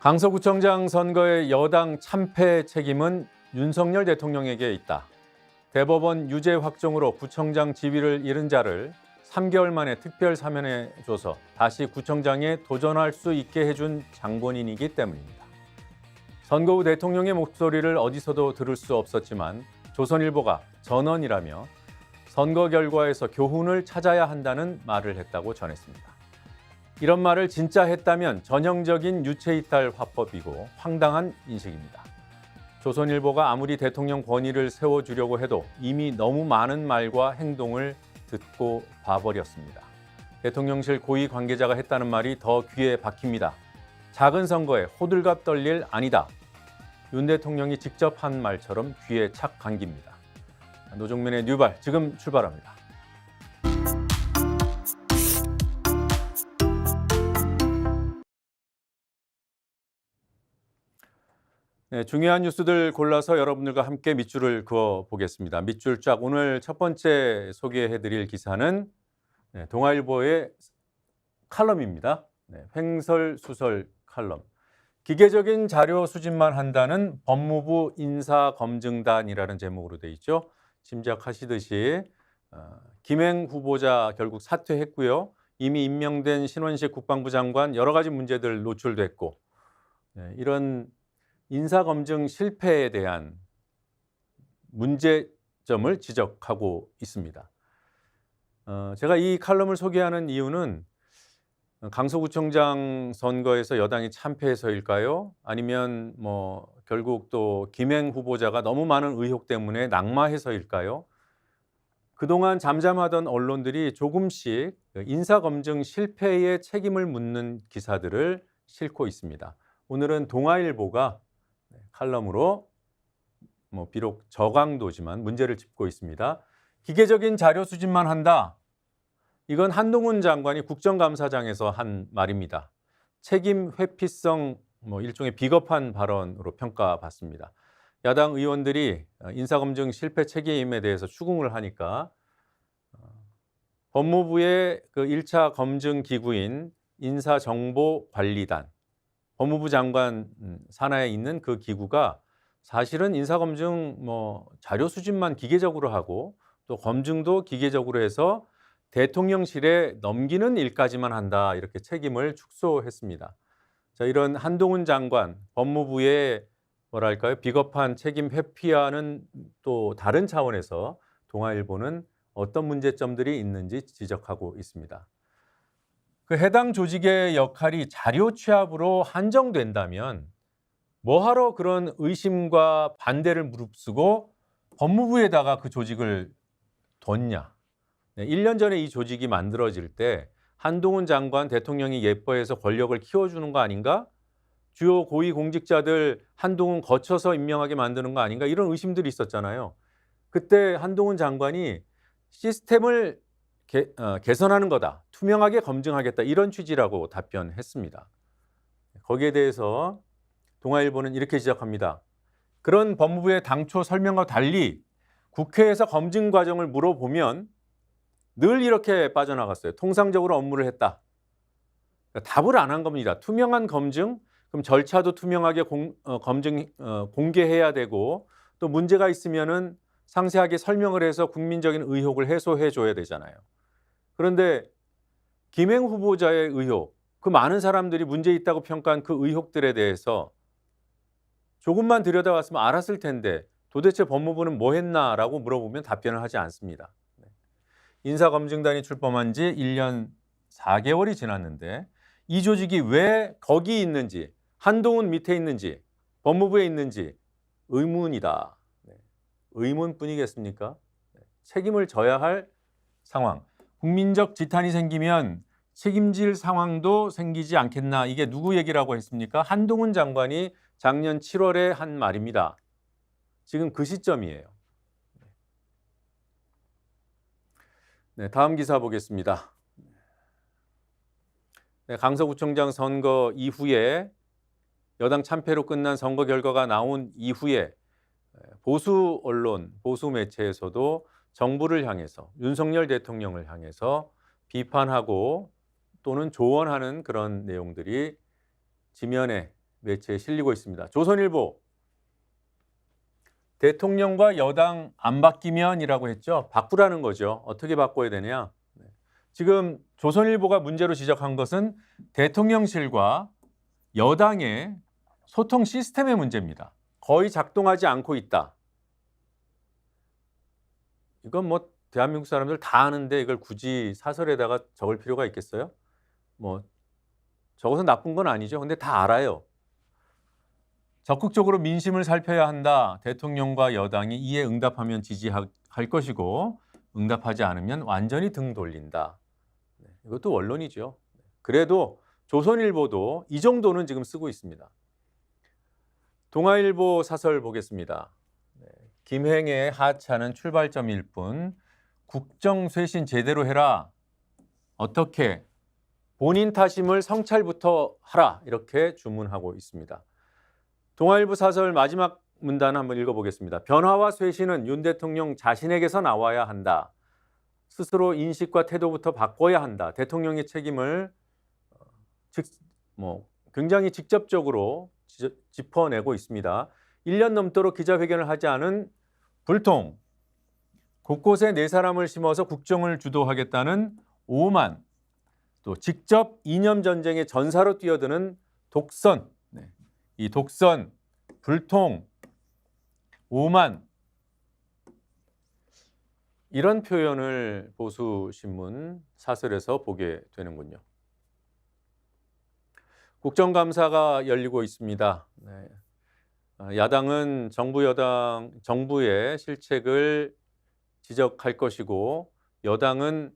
강서구청장 선거의 여당 참패 책임은 윤석열 대통령에게 있다. 대법원 유죄 확정으로 구청장 지위를 잃은 자를 3개월 만에 특별 사면해줘서 다시 구청장에 도전할 수 있게 해준 장본인이기 때문입니다. 선거 후 대통령의 목소리를 어디서도 들을 수 없었지만 조선일보가 전언이라며 선거 결과에서 교훈을 찾아야 한다는 말을 했다고 전했습니다. 이런 말을 진짜 했다면 전형적인 유체이탈 화법이고 황당한 인식입니다. 조선일보가 아무리 대통령 권위를 세워주려고 해도 이미 너무 많은 말과 행동을 듣고 봐버렸습니다. 대통령실 고위 관계자가 했다는 말이 더 귀에 박힙니다. 작은 선거에 호들갑 떨릴 아니다. 윤 대통령이 직접 한 말처럼 귀에 착 감깁니다. 노종면의 뉴발 지금 출발합니다. 네, 중요한 뉴스들 골라서 여러분들과 함께 밑줄을 그어 보겠습니다. 밑줄 쫙. 오늘 첫 번째 소개해드릴 기사는 동아일보의 칼럼입니다. 횡설수설 칼럼. 기계적인 자료 수집만 한다는 법무부 인사검증단이라는 제목으로 돼 있죠. 짐작하시듯이 김행 후보자 결국 사퇴했고요. 이미 임명된 신원식 국방부 장관 여러 가지 문제들 노출됐고 이런 인사검증 실패에 대한 문제점을 지적하고 있습니다. 제가 이 칼럼을 소개하는 이유는 강서구청장 선거에서 여당이 참패해서일까요? 아니면 결국 또 김행 후보자가 너무 많은 의혹 때문에 낙마해서일까요? 그동안 잠잠하던 언론들이 조금씩 인사검증 실패의 책임을 묻는 기사들을 싣고 있습니다. 오늘은 동아일보가 칼럼으로 비록 저강도지만 문제를 짚고 있습니다. 기계적인 자료 수집만 한다. 이건 한동훈 장관이 국정감사장에서 한 말입니다. 책임 회피성 일종의 비겁한 발언으로 평가받습니다. 야당 의원들이 인사검증 실패 책임에 대해서 추궁을 하니까 법무부의 그 1차 검증 기구인 인사정보관리단, 법무부 장관 산하에 있는 그 기구가 사실은 인사검증 자료 수집만 기계적으로 하고 또 검증도 기계적으로 해서 대통령실에 넘기는 일까지만 한다, 이렇게 책임을 축소했습니다. 자, 이런 한동훈 장관, 법무부의 비겁한 책임 회피와는 또 다른 차원에서 동아일보는 어떤 문제점들이 있는지 지적하고 있습니다. 그 해당 조직의 역할이 자료 취합으로 한정된다면 뭐하러 그런 의심과 반대를 무릅쓰고 법무부에다가 그 조직을 뒀냐. 1년 전에 이 조직이 만들어질 때 한동훈 장관 대통령이 예뻐해서 권력을 키워주는 거 아닌가? 주요 고위 공직자들 한동훈 거쳐서 임명하게 만드는 거 아닌가? 이런 의심들이 있었잖아요. 그때 한동훈 장관이 시스템을 개선하는 거다. 투명하게 검증하겠다. 이런 취지라고 답변했습니다. 거기에 대해서 동아일보는 이렇게 지적합니다. 그런 법무부의 당초 설명과 달리 국회에서 검증 과정을 물어보면 늘 이렇게 빠져나갔어요. 통상적으로 업무를 했다. 답을 안 한 겁니다. 투명한 검증, 그럼 절차도 투명하게 공개해야 되고 또 문제가 있으면은 상세하게 설명을 해서 국민적인 의혹을 해소해 줘야 되잖아요. 그런데 김행 후보자의 의혹, 그 많은 사람들이 문제 있다고 평가한 그 의혹들에 대해서 조금만 들여다봤으면 알았을 텐데 도대체 법무부는 뭐 했나라고 물어보면 답변을 하지 않습니다. 인사검증단이 출범한 지 1년 4개월이 지났는데 이 조직이 왜 거기 있는지, 한동훈 밑에 있는지, 법무부에 있는지 의문이다. 의문뿐이겠습니까? 책임을 져야 할 상황. 국민적 지탄이 생기면 책임질 상황도 생기지 않겠나. 이게 누구 얘기라고 했습니까? 한동훈 장관이 작년 7월에 한 말입니다. 지금 그 시점이에요. 다음 기사 보겠습니다. 강서구청장 선거 이후에 여당 참패로 끝난 선거 결과가 나온 이후에 보수 언론, 보수 매체에서도 정부를 향해서, 윤석열 대통령을 향해서 비판하고 또는 조언하는 그런 내용들이 지면에 매체에 실리고 있습니다. 조선일보 대통령과 여당 안 바뀌면이라고 했죠. 바꾸라는 거죠. 어떻게 바꿔야 되냐. 지금 조선일보가 문제로 지적한 것은 대통령실과 여당의 소통 시스템의 문제입니다. 거의 작동하지 않고 있다. 이건 뭐 대한민국 사람들 다 아는데 이걸 굳이 사설에다가 적을 필요가 있겠어요? 뭐 적어서 나쁜 건 아니죠. 근데 다 알아요. 적극적으로 민심을 살펴야 한다. 대통령과 여당이 이에 응답하면 지지할 것이고 응답하지 않으면 완전히 등 돌린다. 이것도 원론이죠. 그래도 조선일보도 이 정도는 지금 쓰고 있습니다. 동아일보 사설 보겠습니다. 김행의 하차는 출발점일 뿐 국정 쇄신 제대로 해라. 어떻게? 본인 타심을 성찰부터 하라. 이렇게 주문하고 있습니다. 동아일보 사설 마지막 문단 한번 읽어보겠습니다. 변화와 쇄신은 윤 대통령 자신에게서 나와야 한다. 스스로 인식과 태도부터 바꿔야 한다. 대통령의 책임을 굉장히 직접적으로 짚어내고 있습니다. 1년 넘도록 기자회견을 하지 않은 불통, 곳곳에 네 사람을 심어서 국정을 주도하겠다는 오만, 또 직접 이념 전쟁의 전사로 뛰어드는 독선, 이 독선, 불통, 오만, 이런 표현을 보수신문 사설에서 보게 되는군요. 국정감사가 열리고 있습니다. 야당은 정부의 실책을 지적할 것이고 여당은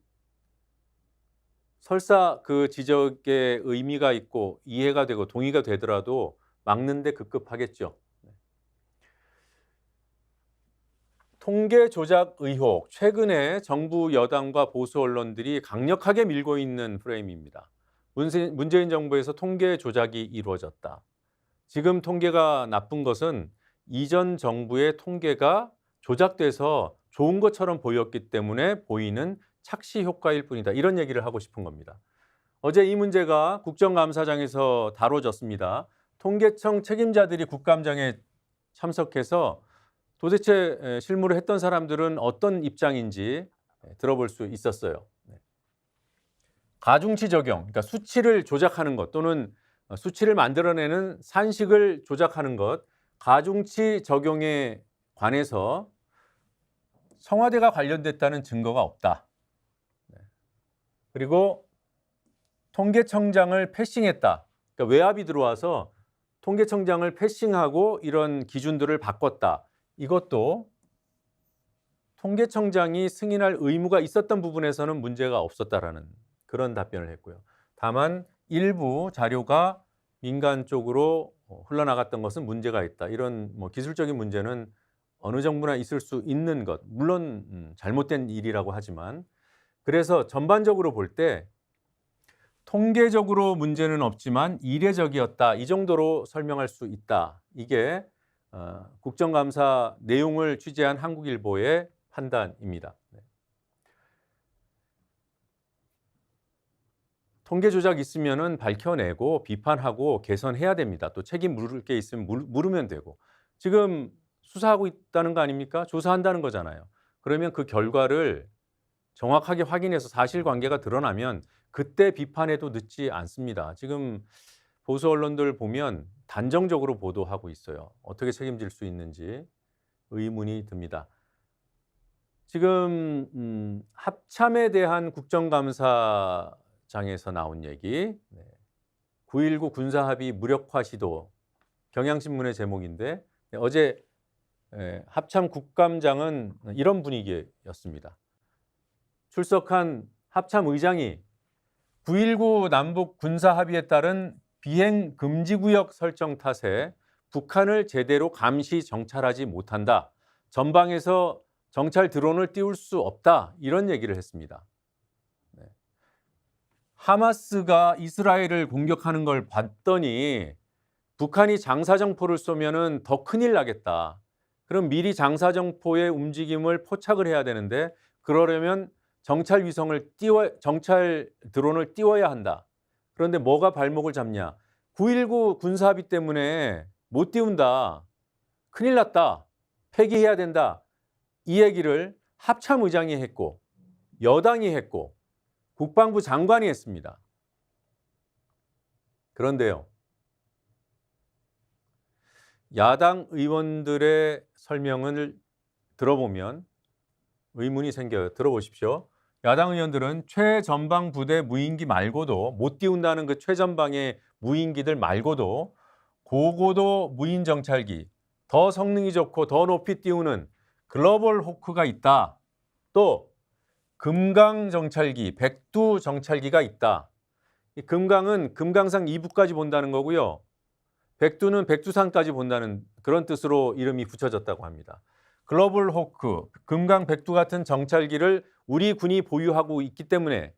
설사 그 지적에 의미가 있고 이해가 되고 동의가 되더라도 막는 데 급급하겠죠. 통계 조작 의혹, 최근에 정부 여당과 보수 언론들이 강력하게 밀고 있는 프레임입니다. 문재인 정부에서 통계 조작이 이루어졌다. 지금 통계가 나쁜 것은 이전 정부의 통계가 조작돼서 좋은 것처럼 보였기 때문에 보이는 착시 효과일 뿐이다. 이런 얘기를 하고 싶은 겁니다. 어제 이 문제가 국정감사장에서 다뤄졌습니다. 통계청 책임자들이 국감장에 참석해서 도대체 실무를 했던 사람들은 어떤 입장인지 들어볼 수 있었어요. 가중치 적용, 그러니까 수치를 조작하는 것 또는 수치를 만들어내는 산식을 조작하는 것, 가중치 적용에 관해서 청와대가 관련됐다는 증거가 없다. 그리고 통계청장을 패싱했다. 그러니까 외압이 들어와서 통계청장을 패싱하고 이런 기준들을 바꿨다. 이것도 통계청장이 승인할 의무가 있었던 부분에서는 문제가 없었다라는 그런 답변을 했고요. 다만 일부 자료가 민간 쪽으로 흘러나갔던 것은 문제가 있다. 이런 기술적인 문제는 어느 정부나 있을 수 있는 것. 물론 잘못된 일이라고 하지만 그래서 전반적으로 볼 때 통계적으로 문제는 없지만 이례적이었다. 이 정도로 설명할 수 있다. 이게 국정감사 내용을 취재한 한국일보의 판단입니다. 통계 조작 있으면은 밝혀내고 비판하고 개선해야 됩니다. 또 책임 물을 게 있으면 물으면 되고. 지금 수사하고 있다는 거 아닙니까? 조사한다는 거잖아요. 그러면 그 결과를 정확하게 확인해서 사실관계가 드러나면 그때 비판해도 늦지 않습니다. 지금 보수 언론들 보면 단정적으로 보도하고 있어요. 어떻게 책임질 수 있는지 의문이 듭니다. 지금 합참에 대한 국정감사장에서 나온 얘기, 9.19 군사합의 무력화 시도, 경향신문의 제목인데 어제 합참 국감장은 이런 분위기였습니다. 출석한 합참 의장이 9.19 남북 군사합의에 따른 비행 금지구역 설정 탓에 북한을 제대로 감시 정찰하지 못한다. 전방에서 정찰 드론을 띄울 수 없다. 이런 얘기를 했습니다. 하마스가 이스라엘을 공격하는 걸 봤더니 북한이 장사정포를 쏘면은 더 큰일 나겠다. 그럼 미리 장사정포의 움직임을 포착을 해야 되는데 그러려면 정찰 드론을 띄워야 한다. 그런데 뭐가 발목을 잡냐? 9.19 군사합의 때문에 못 띄운다. 큰일 났다. 폐기해야 된다. 이 얘기를 합참의장이 했고 여당이 했고 국방부 장관이 했습니다. 그런데요. 야당 의원들의 설명을 들어보면 의문이 생겨요. 들어보십시오. 야당 의원들은 최전방 부대 무인기 말고도 못 띄운다는 그 최전방의 무인기들 말고도 고고도 무인 정찰기, 더 성능이 좋고 더 높이 띄우는 글로벌 호크가 있다. 또 금강 정찰기, 백두 정찰기가 있다. 이 금강은 금강산 2부까지 본다는 거고요. 백두는 백두산까지 본다는 그런 뜻으로 이름이 붙여졌다고 합니다. 글로벌 호크, 금강 백두 같은 정찰기를 우리 군이 보유하고 있기 때문에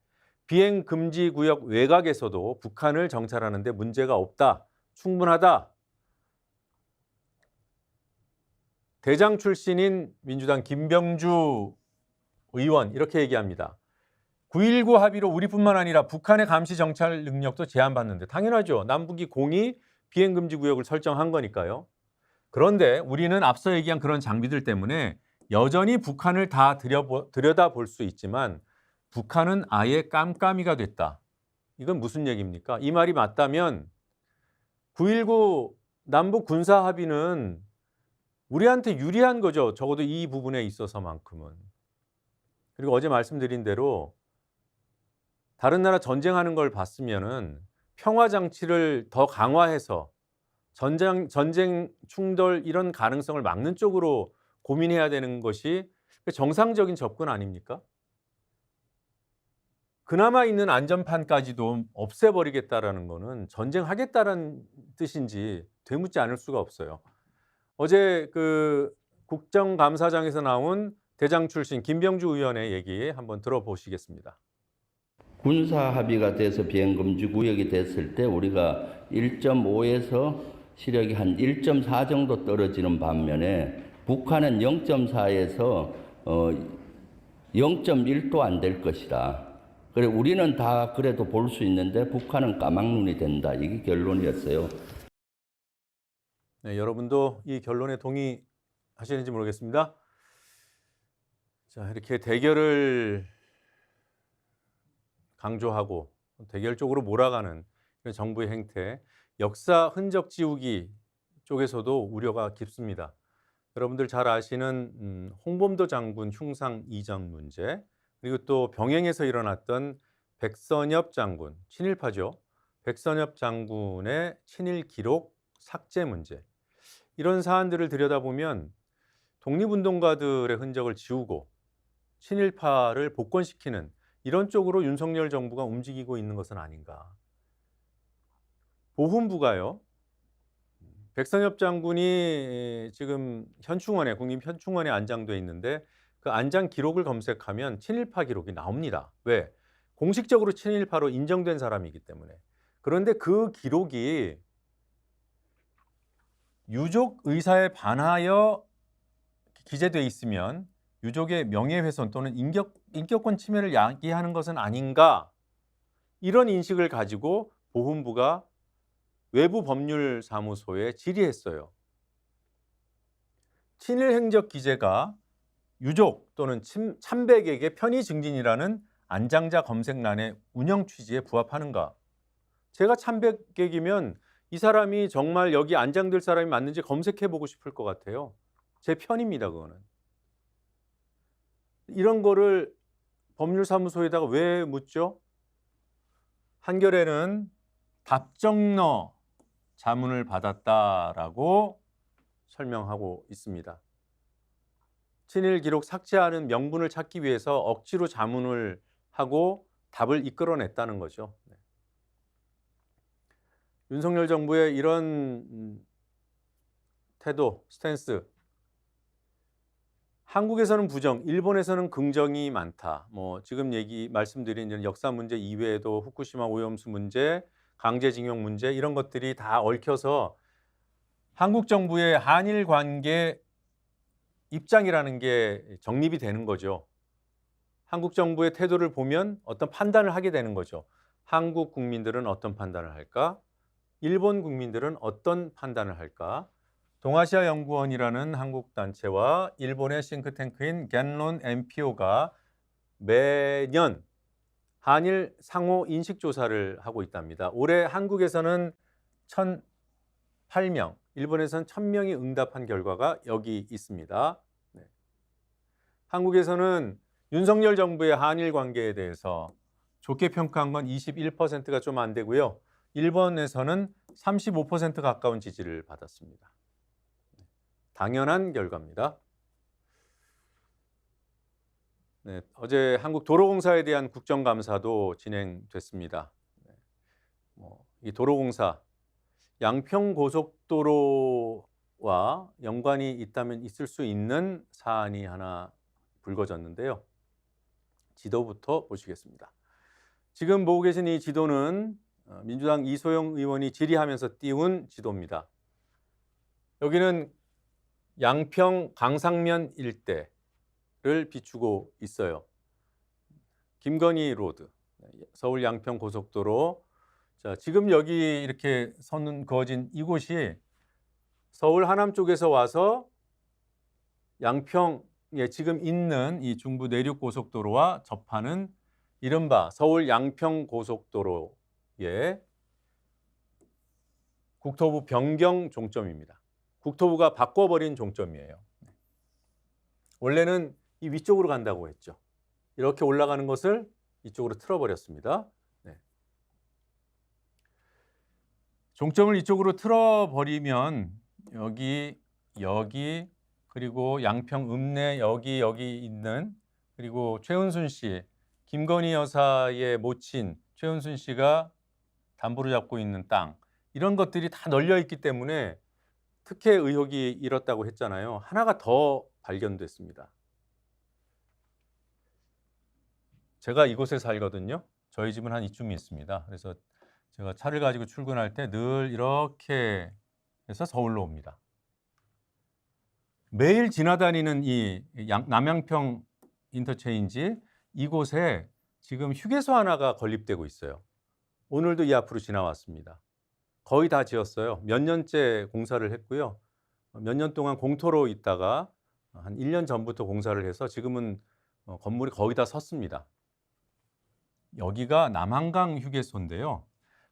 비행 금지 구역 외곽에서도 북한을 정찰하는 데 문제가 없다. 충분하다. 대장 출신인 민주당 김병주 의원 이렇게 얘기합니다. 9.19 합의로 우리뿐만 아니라 북한의 감시 정찰 능력도 제한받는데 당연하죠. 남북이 공히 비행금지 구역을 설정한 거니까요. 그런데 우리는 앞서 얘기한 그런 장비들 때문에 여전히 북한을 다 들여다볼 수 있지만 북한은 아예 깜깜이가 됐다. 이건 무슨 얘기입니까? 이 말이 맞다면 9.19 남북 군사 합의는 우리한테 유리한 거죠. 적어도 이 부분에 있어서만큼은. 그리고 어제 말씀드린 대로 다른 나라 전쟁하는 걸 봤으면은 평화 장치를 더 강화해서 전쟁 충돌 이런 가능성을 막는 쪽으로 고민해야 되는 것이 정상적인 접근 아닙니까? 그나마 있는 안전판까지도 없애버리겠다라는 거는 전쟁하겠다는 뜻인지 되묻지 않을 수가 없어요. 어제 그 국정감사장에서 나온 대장 출신 김병주 의원의 얘기 한번 들어보시겠습니다. 군사 합의가 돼서 비행금지 구역이 됐을 때 우리가 1.5에서 시력이 한 1.4 정도 떨어지는 반면에 북한은 0.4에서 0.1도 안 될 것이다. 그래 우리는 다 그래도 볼 수 있는데 북한은 까막눈이 된다. 이게 결론이었어요. 네, 여러분도 이 결론에 동의하시는지 모르겠습니다. 자, 이렇게 대결을 강조하고 대결 쪽으로 몰아가는 정부의 행태, 역사 흔적 지우기 쪽에서도 우려가 깊습니다. 여러분들 잘 아시는 홍범도 장군 흉상 이전 문제, 그리고 또 병행에서 일어났던 백선엽 장군, 친일파죠. 백선엽 장군의 친일 기록 삭제 문제. 이런 사안들을 들여다보면 독립운동가들의 흔적을 지우고 친일파를 복권시키는 이런 쪽으로 윤석열 정부가 움직이고 있는 것은 아닌가. 보훈부가요. 백선엽 장군이 지금 현충원에 국립현충원에 안장돼 있는데 그 안장 기록을 검색하면 친일파 기록이 나옵니다. 왜? 공식적으로 친일파로 인정된 사람이기 때문에. 그런데 그 기록이 유족 의사에 반하여 기재돼 있으면 유족의 명예훼손 또는 인격권 침해를 야기하는 것은 아닌가, 이런 인식을 가지고 보훈부가 외부법률사무소에 질의했어요. 친일행적 기재가 유족 또는 참백에게 편의 증진이라는 안장자 검색란의 운영 취지에 부합하는가? 제가 참백객이면 이 사람이 정말 여기 안장될 사람이 맞는지 검색해보고 싶을 것 같아요. 제 편입니다, 그거는. 이런 거를 법률사무소에다가 왜 묻죠? 한겨레는 답정너 자문을 받았다라고 설명하고 있습니다. 친일 기록 삭제하는 명분을 찾기 위해서 억지로 자문을 하고 답을 이끌어냈다는 거죠. 윤석열 정부의 이런 태도, 스탠스, 한국에서는 부정, 일본에서는 긍정이 많다. 뭐 지금 말씀드린 이런 역사 문제 이외에도 후쿠시마 오염수 문제, 강제징용 문제 이런 것들이 다 얽혀서 한국 정부의 한일 관계 입장이라는 게 정립이 되는 거죠. 한국 정부의 태도를 보면 어떤 판단을 하게 되는 거죠. 한국 국민들은 어떤 판단을 할까? 일본 국민들은 어떤 판단을 할까? 동아시아 연구원이라는 한국 단체와 일본의 싱크탱크인 겐론 엔피오가 매년 한일 상호 인식 조사를 하고 있답니다. 올해 한국에서는 1,008명, 일본에서는 1,000명이 응답한 결과가 여기 있습니다. 네. 한국에서는 윤석열 정부의 한일 관계에 대해서 좋게 평가한 건 21%가 좀 안 되고요. 일본에서는 35% 가까운 지지를 받았습니다. 당연한 결과입니다. 네, 어제 한국도로공사에 대한 국정감사도 진행됐습니다. 네, 이 도로공사 양평고속도로와 연관이 있다면 있을 수 있는 사안이 하나 불거졌는데요. 지도부터 보시겠습니다. 지금 보고 계신 이 지도는 민주당 이소영 의원이 질의하면서 띄운 지도입니다. 여기는 양평 강상면 일대를 비추고 있어요. 김건희 로드, 서울 양평 고속도로. 자, 지금 여기 이렇게 선 그어진 이곳이 서울 하남 쪽에서 와서 양평에 지금 있는 이 중부 내륙 고속도로와 접하는 이른바 서울 양평 고속도로의 국토부 변경 종점입니다. 국토부가 바꿔버린 종점이에요. 원래는 이 위쪽으로 간다고 했죠. 이렇게 올라가는 것을 이쪽으로 틀어버렸습니다. 네. 종점을 이쪽으로 틀어버리면 여기 그리고 양평 읍내 여기 있는, 그리고 최은순 씨, 김건희 여사의 모친 최은순 씨가 담보로 잡고 있는 땅, 이런 것들이 다 널려 있기 때문에 특혜 의혹이 일었다고 했잖아요. 하나가 더 발견됐습니다. 제가 이곳에 살거든요. 저희 집은 한 이쯤이 있습니다. 그래서 제가 차를 가지고 출근할 때 늘 이렇게 해서 서울로 옵니다. 매일 지나다니는 이 남양평 인터체인지, 이곳에 지금 휴게소 하나가 건립되고 있어요. 오늘도 이 앞으로 지나왔습니다. 거의 다 지었어요. 몇 년째 공사를 했고요. 몇 년 동안 공터로 있다가 한 1년 전부터 공사를 해서 지금은 건물이 거의 다 섰습니다. 여기가 남한강 휴게소인데요.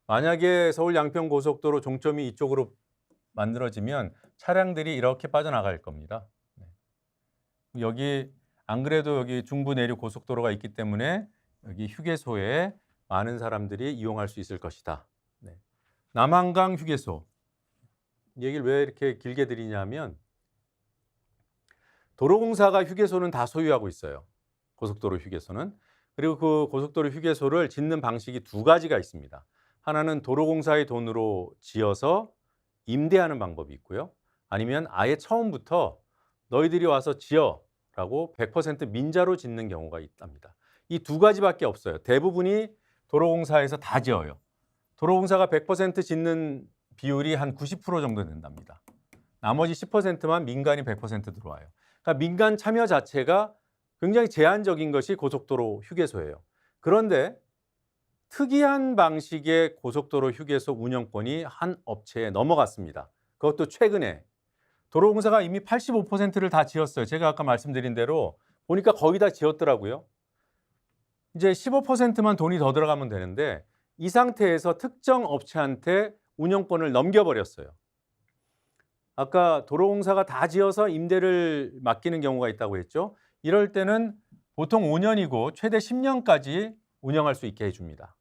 만약에 서울 양평 고속도로 종점이 이쪽으로 만들어지면 차량들이 이렇게 빠져나갈 겁니다. 여기 안 그래도 여기 중부 내륙 고속도로가 있기 때문에 여기 휴게소에 많은 사람들이 이용할 수 있을 것이다. 네. 남한강 휴게소. 이 얘기를 왜 이렇게 길게 드리냐면, 도로공사가 휴게소는 다 소유하고 있어요. 고속도로 휴게소는. 그리고 그 고속도로 휴게소를 짓는 방식이 두 가지가 있습니다. 하나는 도로공사의 돈으로 지어서 임대하는 방법이 있고요. 아니면 아예 처음부터 너희들이 와서 지어라고 100% 민자로 짓는 경우가 있답니다. 이 두 가지밖에 없어요. 대부분이 도로공사에서 다 지어요. 도로공사가 100% 짓는 비율이 한 90% 정도 된답니다. 나머지 10%만 민간이 100% 들어와요. 그러니까 민간 참여 자체가 굉장히 제한적인 것이 고속도로 휴게소예요. 그런데 특이한 방식의 고속도로 휴게소 운영권이 한 업체에 넘어갔습니다. 그것도 최근에. 도로공사가 이미 85%를 다 지었어요. 제가 아까 말씀드린 대로 보니까 거의 다 지었더라고요. 이제 15%만 돈이 더 들어가면 되는데, 이 상태에서 특정 업체한테 운영권을 넘겨버렸어요. 아까 도로공사가 다 지어서 임대를 맡기는 경우가 있다고 했죠. 이럴 때는 보통 5년이고 최대 10년까지 운영할 수 있게 해줍니다.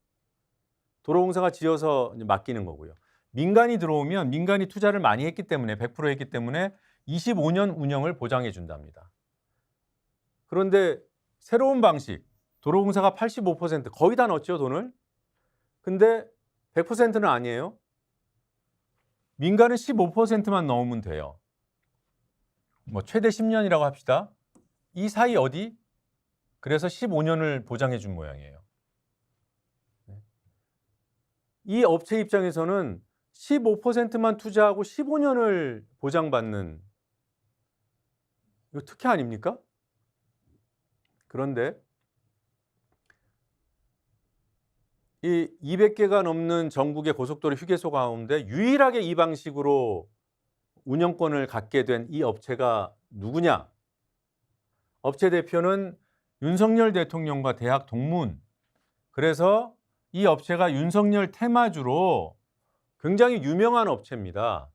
도로공사가 지어서 맡기는 거고요. 민간이 들어오면 민간이 투자를 많이 했기 때문에 100% 했기 때문에 25년 운영을 보장해 준답니다. 그런데 새로운 방식, 도로공사가 85% 거의 다 넣었죠, 돈을. 근데 100%는 아니에요. 민간은 15%만 넣으면 돼요. 최대 10년이라고 합시다. 이 사이 어디? 그래서 15년을 보장해 준 모양이에요. 이 업체 입장에서는 15%만 투자하고 15년을 보장받는, 이거 특혜 아닙니까? 그런데 이 200개가 넘는 전국의 고속도로 휴게소 가운데 유일하게 이 방식으로 운영권을 갖게 된 이 업체가 누구냐? 업체 대표는 윤석열 대통령과 대학 동문. 그래서 이 업체가 윤석열 테마주로 굉장히 유명한 업체입니다.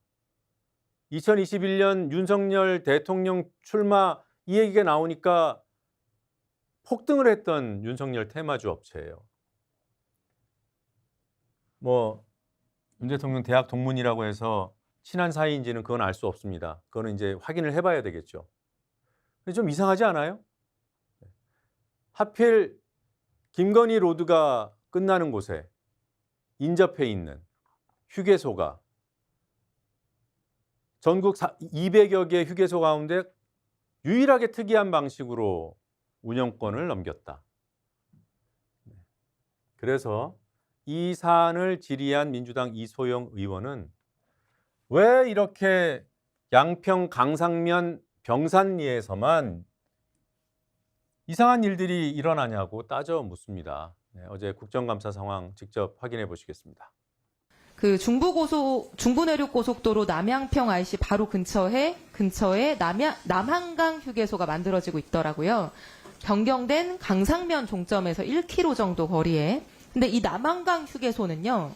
2021년 윤석열 대통령 출마 이 얘기가 나오니까 폭등을 했던 윤석열 테마주 업체예요. 뭐 윤 대통령 대학 동문이라고 해서 친한 사이인지는 그건 알 수 없습니다. 그거는 이제 확인을 해봐야 되겠죠. 근데 좀 이상하지 않아요? 하필 김건희 로드가 끝나는 곳에 인접해 있는 휴게소가 전국 200여 개 휴게소 가운데 유일하게 특이한 방식으로 운영권을 넘겼다. 그래서 이 사안을 질의한 민주당 이소영 의원은 왜 이렇게 양평 강상면 병산리에서만 이상한 일들이 일어나냐고 따져 묻습니다. 어제 국정감사 상황 직접 확인해 보시겠습니다. 그 중부내륙고속도로 남양평 IC 바로 근처에 남한강 휴게소가 만들어지고 있더라고요. 변경된 강상면 종점에서 1km 정도 거리에. 근데 이 남한강 휴게소는요.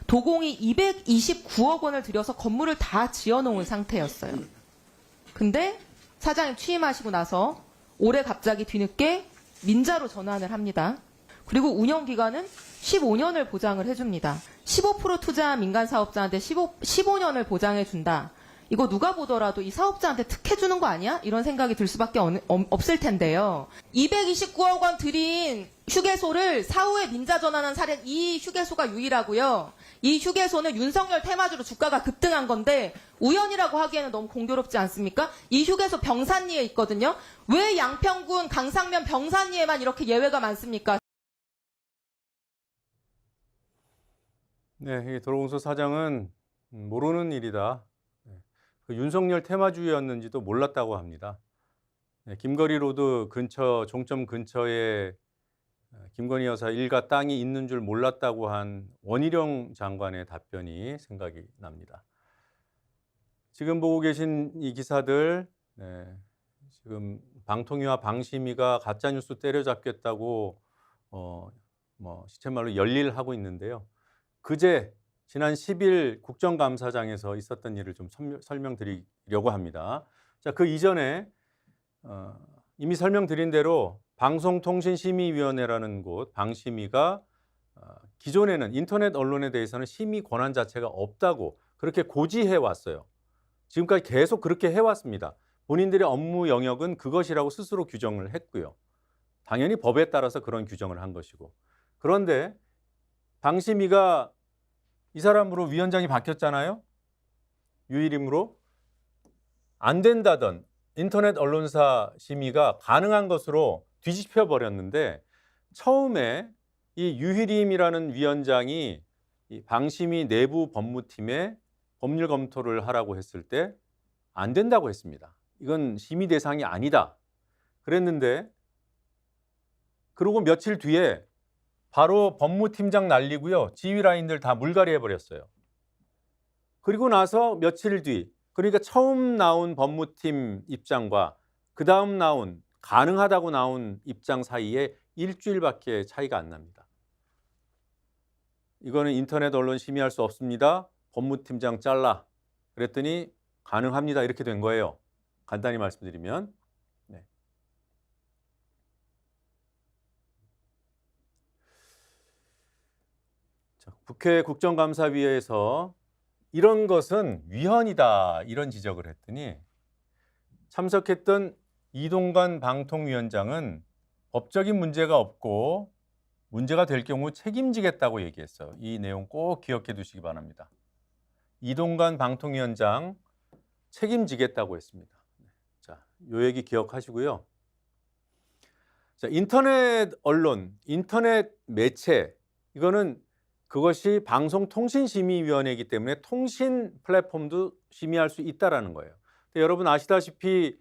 도공이 229억 원을 들여서 건물을 다 지어놓은 상태였어요. 근데 사장님 취임하시고 나서 올해 갑자기 뒤늦게 민자로 전환을 합니다. 그리고 운영 기간은 15년을 보장을 해줍니다. 15% 투자한 민간 사업자한테 15년을 보장해준다. 이거 누가 보더라도 이 사업자한테 특혜주는 거 아니야? 이런 생각이 들 수밖에 없을 텐데요. 229억 원 들인 휴게소를 사후에 민자 전환한 사례는 이 휴게소가 유일하고요. 이 휴게소는 윤석열 테마주로 주가가 급등한 건데 우연이라고 하기에는 너무 공교롭지 않습니까? 이 휴게소 병산리에 있거든요. 왜 양평군 강상면 병산리에만 이렇게 예외가 많습니까? 네, 이 도로공사 사장은 모르는 일이다. 그 윤석열 테마주였는지도 몰랐다고 합니다. 김거리 로드 근처 종점 근처에 김건희 여사 일가 땅이 있는 줄 몰랐다고 한 원희룡 장관의 답변이 생각이 납니다. 지금 보고 계신 이 기사들, 지금 방통위와 방심위가 가짜뉴스 때려잡겠다고 시쳇말로 열일하고 있는데요. 그제 지난 10일 국정감사장에서 있었던 일을 좀 설명드리려고 합니다. 자, 그 이전에 이미 설명드린 대로 방송통신심의위원회라는 곳 방심위가 기존에는 인터넷 언론에 대해서는 심의 권한 자체가 없다고 그렇게 고지해 왔어요. 지금까지 계속 그렇게 해왔습니다. 본인들의 업무 영역은 그것이라고 스스로 규정을 했고요. 당연히 법에 따라서 그런 규정을 한 것이고. 그런데 방심위가 이 사람으로 위원장이 바뀌었잖아요. 유일임으로. 안 된다던 인터넷 언론사 심의가 가능한 것으로 뒤집혀 버렸는데 처음에 이 유희림이라는 위원장이 이 방심위 내부 법무팀에 법률 검토를 하라고 했을 때 안 된다고 했습니다. 이건 심의 대상이 아니다. 그랬는데 그러고 며칠 뒤에 바로 법무팀장 날리고요. 지휘 라인들 다 물갈이 해버렸어요. 그리고 나서 며칠 뒤, 그러니까 처음 나온 법무팀 입장과 그 다음 나온 가능하다고 나온 입장 사이에 일주일밖에 차이가 안 납니다. 이거는 인터넷 언론 심의할 수 없습니다. 법무팀장 잘라. 그랬더니 가능합니다. 이렇게 된 거예요. 간단히 말씀드리면. 네. 자, 국회 국정감사위에서 이런 것은 위헌이다 이런 지적을 했더니 참석했던 이동관 방통위원장은 법적인 문제가 없고 문제가 될 경우 책임지겠다고 얘기했어요. 이 내용 꼭 기억해 두시기 바랍니다. 이동관 방통위원장 책임지겠다고 했습니다. 자, 요 얘기 기억하시고요. 자, 인터넷 언론, 인터넷 매체 이거는 그것이 방송통신심의위원회이기 때문에 통신 플랫폼도 심의할 수 있다라는 거예요. 근데 여러분 아시다시피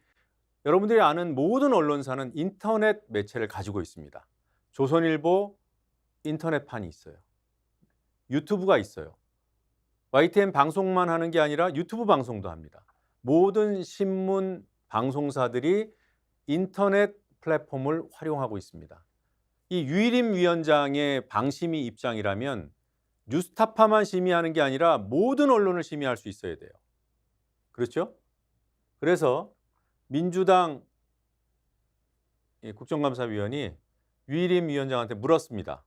여러분들이 아는 모든 언론사는 인터넷 매체를 가지고 있습니다. 조선일보 인터넷판이 있어요. 유튜브가 있어요. YTN 방송만 하는 게 아니라 유튜브 방송도 합니다. 모든 신문 방송사들이 인터넷 플랫폼을 활용하고 있습니다. 이 유일임 위원장의 방심위 입장이라면 뉴스타파만 심의하는 게 아니라 모든 언론을 심의할 수 있어야 돼요. 그렇죠? 그래서 민주당 국정감사위원이 유일임 위원장한테 물었습니다.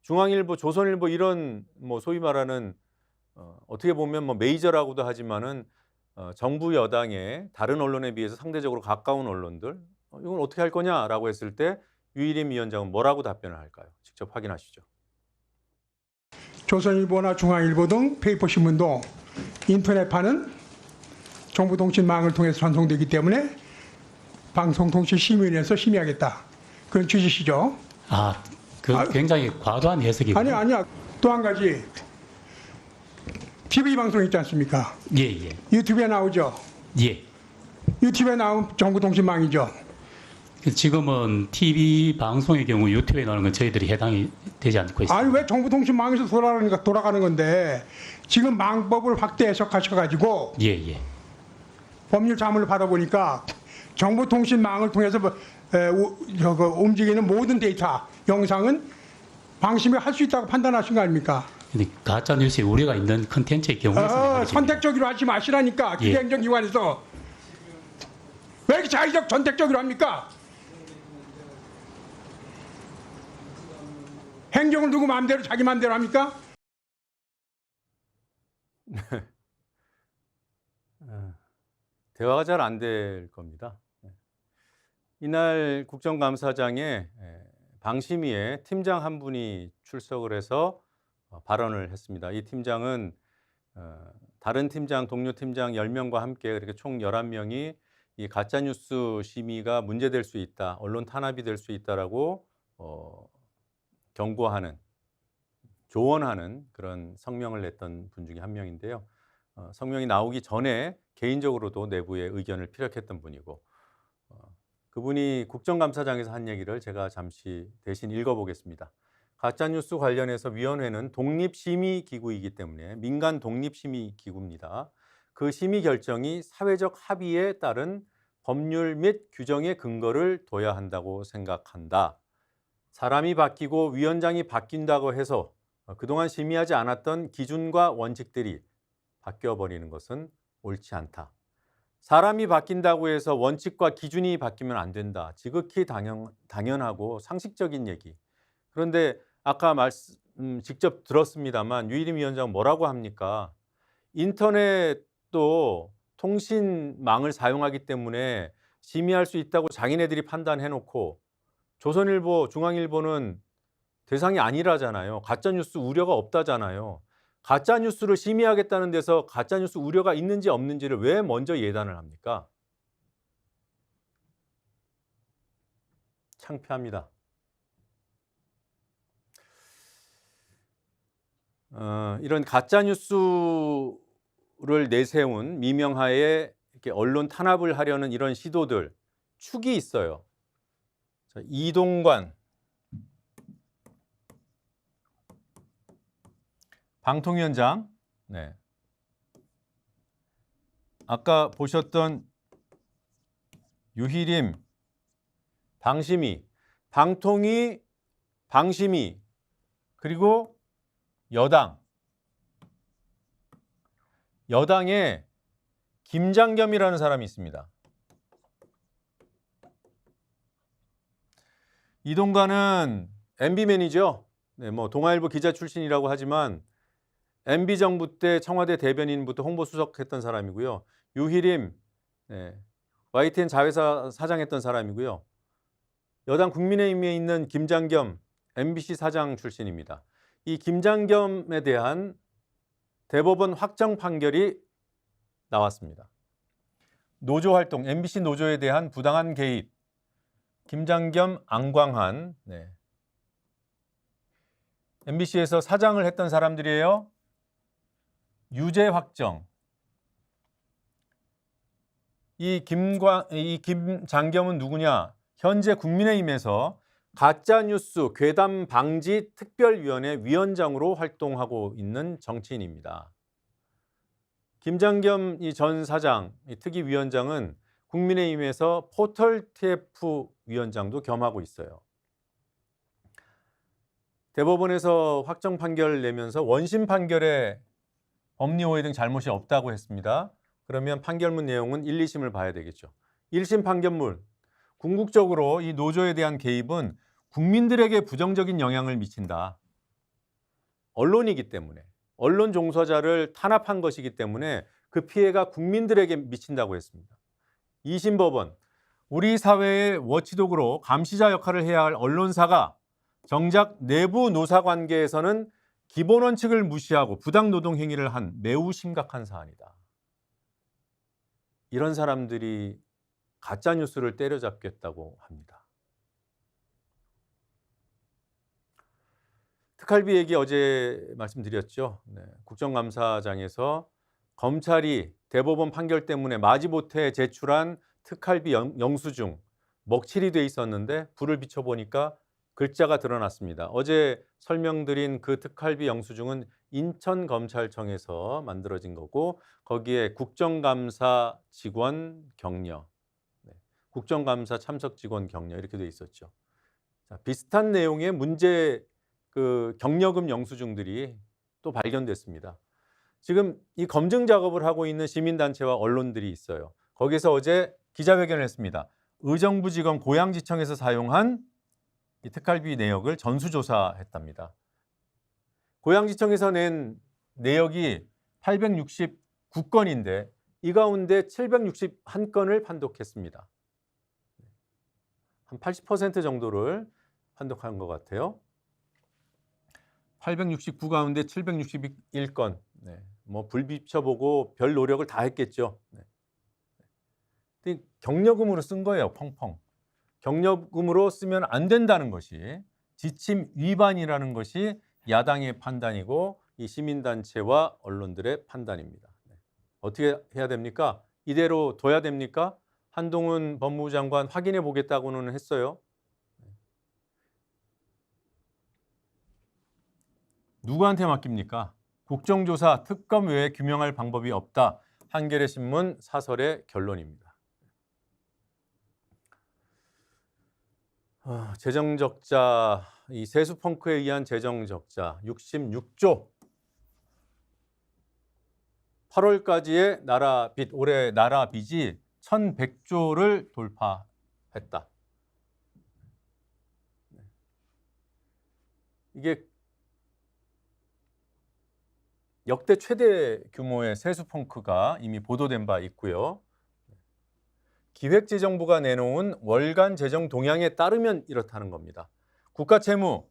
중앙일보, 조선일보 이런 뭐 소위 말하는 어떻게 보면 뭐 메이저라고도 하지만은 정부 여당의 다른 언론에 비해서 상대적으로 가까운 언론들 이건 어떻게 할 거냐라고 했을 때 유일임 위원장은 뭐라고 답변을 할까요? 직접 확인하시죠. 조선일보나 중앙일보 등 페이퍼 신문도 인터넷판은 정보통신망을 통해서 전송되기 때문에 방송통신심의위원회에서 심의하겠다. 그런 취지시죠? 굉장히 과도한 해석이고요. 아니야. 또 한 가지. TV 방송 있지 않습니까? 예. 유튜브에 나오죠? 예. 유튜브에 나온 정보통신망이죠? 지금은 TV 방송의 경우 유튜브에 나오는 건 저희들이 해당이 되지 않고 있습니다. 아니 왜 정보통신망에서 돌아가는 건데 지금 망법을 확대 해석하셔가지고 예. 법률 자문을 받아보니까 정보통신망을 통해서 움직이는 모든 데이터, 영상은 방심을 할 수 있다고 판단하신 거 아닙니까? 근데 가짜 뉴스에 우려가 있는 컨텐츠의 경우에서 선택적으로 하지 마시라니까. 예. 기대행정기관에서 왜 이렇게 자의적 선택적으로 합니까? 행정을 누구 마음대로 자기 마음대로 합니까? 대화가 잘 안 될 겁니다. 이날 국정감사장에 방심위에 팀장 한 분이 출석을 해서 발언을 했습니다. 이 팀장은 다른 팀장, 동료 팀장 10명과 함께 그렇게 총 11명이 이 가짜뉴스 심의가 문제될 수 있다, 언론 탄압이 될 수 있다라고 경고하는, 조언하는 그런 성명을 냈던 분 중에 한 명인데요. 성명이 나오기 전에 개인적으로도 내부의 의견을 피력했던 분이고 그분이 국정감사장에서 한 얘기를 제가 잠시 대신 읽어보겠습니다. 가짜뉴스 관련해서 위원회는 독립심의기구이기 때문에 민간 독립심의기구입니다. 그 심의 결정이 사회적 합의에 따른 법률 및 규정의 근거를 둬야 한다고 생각한다. 사람이 바뀌고 위원장이 바뀐다고 해서 그동안 심의하지 않았던 기준과 원칙들이 바뀌어버리는 것은 옳지 않다. 사람이 바뀐다고 해서 원칙과 기준이 바뀌면 안 된다. 지극히 당연하고 상식적인 얘기. 그런데 아까 직접 들었습니다만 유일임 위원장 뭐라고 합니까? 인터넷도 통신망을 사용하기 때문에 심의할 수 있다고 자기네들이 판단해놓고 조선일보, 중앙일보는 대상이 아니라잖아요. 가짜뉴스 우려가 없다잖아요. 가짜뉴스를 심의하겠다는 데서 가짜뉴스 우려가 있는지 없는지를 왜 먼저 예단을 합니까? 창피합니다. 이런 가짜뉴스를 내세운 미명하에 이렇게 언론 탄압을 하려는 이런 시도들 축이 있어요. 자, 이동관 방통위원장, 네. 아까 보셨던 유희림 방심위, 방통위, 방심위, 그리고 여당에 김장겸이라는 사람이 있습니다. 이동관은 MB맨이죠. 네, 뭐 동아일보 기자 출신이라고 하지만 MB 정부 때 청와대 대변인부터 홍보수석했던 사람이고요. 유희림 YTN 자회사 사장했던 사람이고요. 여당 국민의힘에 있는 김장겸 MBC 사장 출신입니다. 이 김장겸에 대한 대법원 확정 판결이 나왔습니다. 노조활동, MBC 노조에 대한 부당한 개입, 김장겸, 안광한 MBC에서 사장을 했던 사람들이에요. 유죄 확정. 이 김장겸은 누구냐? 현재 국민의힘에서 가짜뉴스 괴담 방지 특별위원회 위원장으로 활동하고 있는 정치인입니다. 김장겸 전 사장 특위위원장은 국민의힘에서 포털 TF 위원장도 겸하고 있어요. 대법원에서 확정 판결을 내면서 원심 판결에 법리 오해 등 잘못이 없다고 했습니다. 그러면 판결문 내용은 1, 2심을 봐야 되겠죠. 1심 판결문, 궁극적으로 이 노조에 대한 개입은 국민들에게 부정적인 영향을 미친다. 언론이기 때문에, 언론 종사자를 탄압한 것이기 때문에 그 피해가 국민들에게 미친다고 했습니다. 2심 법원, 우리 사회의 워치독으로 감시자 역할을 해야 할 언론사가 정작 내부 노사 관계에서는 기본 원칙을 무시하고 부당 노동 행위를 한 매우 심각한 사안이다. 이런 사람들이 가짜 뉴스를 때려잡겠다고 합니다. 특활비 얘기 어제 말씀드렸죠. 네, 국정감사장에서 검찰이 대법원 판결 때문에 마지못해 제출한 특활비 영수증 먹칠이 돼 있었는데 불을 비춰보니까 글자가 드러났습니다. 어제 설명드린 그 특활비 영수증은 인천검찰청에서 만들어진 거고 거기에 국정감사 직원 격려, 국정감사 참석 직원 격려 이렇게 돼 있었죠. 자, 비슷한 내용의 문제 격려금 영수증들이 또 발견됐습니다. 지금 이 검증 작업을 하고 있는 시민단체와 언론들이 있어요. 거기서 어제 기자회견을 했습니다. 의정부지검 고양지청에서 사용한 이 특활비 내역을 전수조사했답니다. 고양지청에서 낸 내역이 869건인데 이 가운데 761건을 판독했습니다. 한 80% 정도를 판독한 것 같아요. 869 가운데 761건. 네. 뭐 불 비춰보고 별 노력을 다 했겠죠. 네. 격려금으로 쓴 거예요. 펑펑. 격려금으로 쓰면 안 된다는 것이 지침 위반이라는 것이 야당의 판단이고 이 시민단체와 언론들의 판단입니다. 네. 어떻게 해야 됩니까? 이대로 둬야 됩니까? 한동훈 법무부 장관 확인해 보겠다고는 했어요. 누구한테 맡깁니까? 국정조사, 특검 외에 규명할 방법이 없다. 한겨레 신문 사설의 결론입니다. 재정적자, 이 세수펑크에 의한 재정적자 66조. 8월까지의 나라 빚, 올해 나라 빚이 1,100조를 돌파했다. 이게 역대 최대 규모의 세수펑크가 이미 보도된 바 있고요. 기획재정부가 내놓은 월간 재정 동향에 따르면 이렇다는 겁니다. 국가채무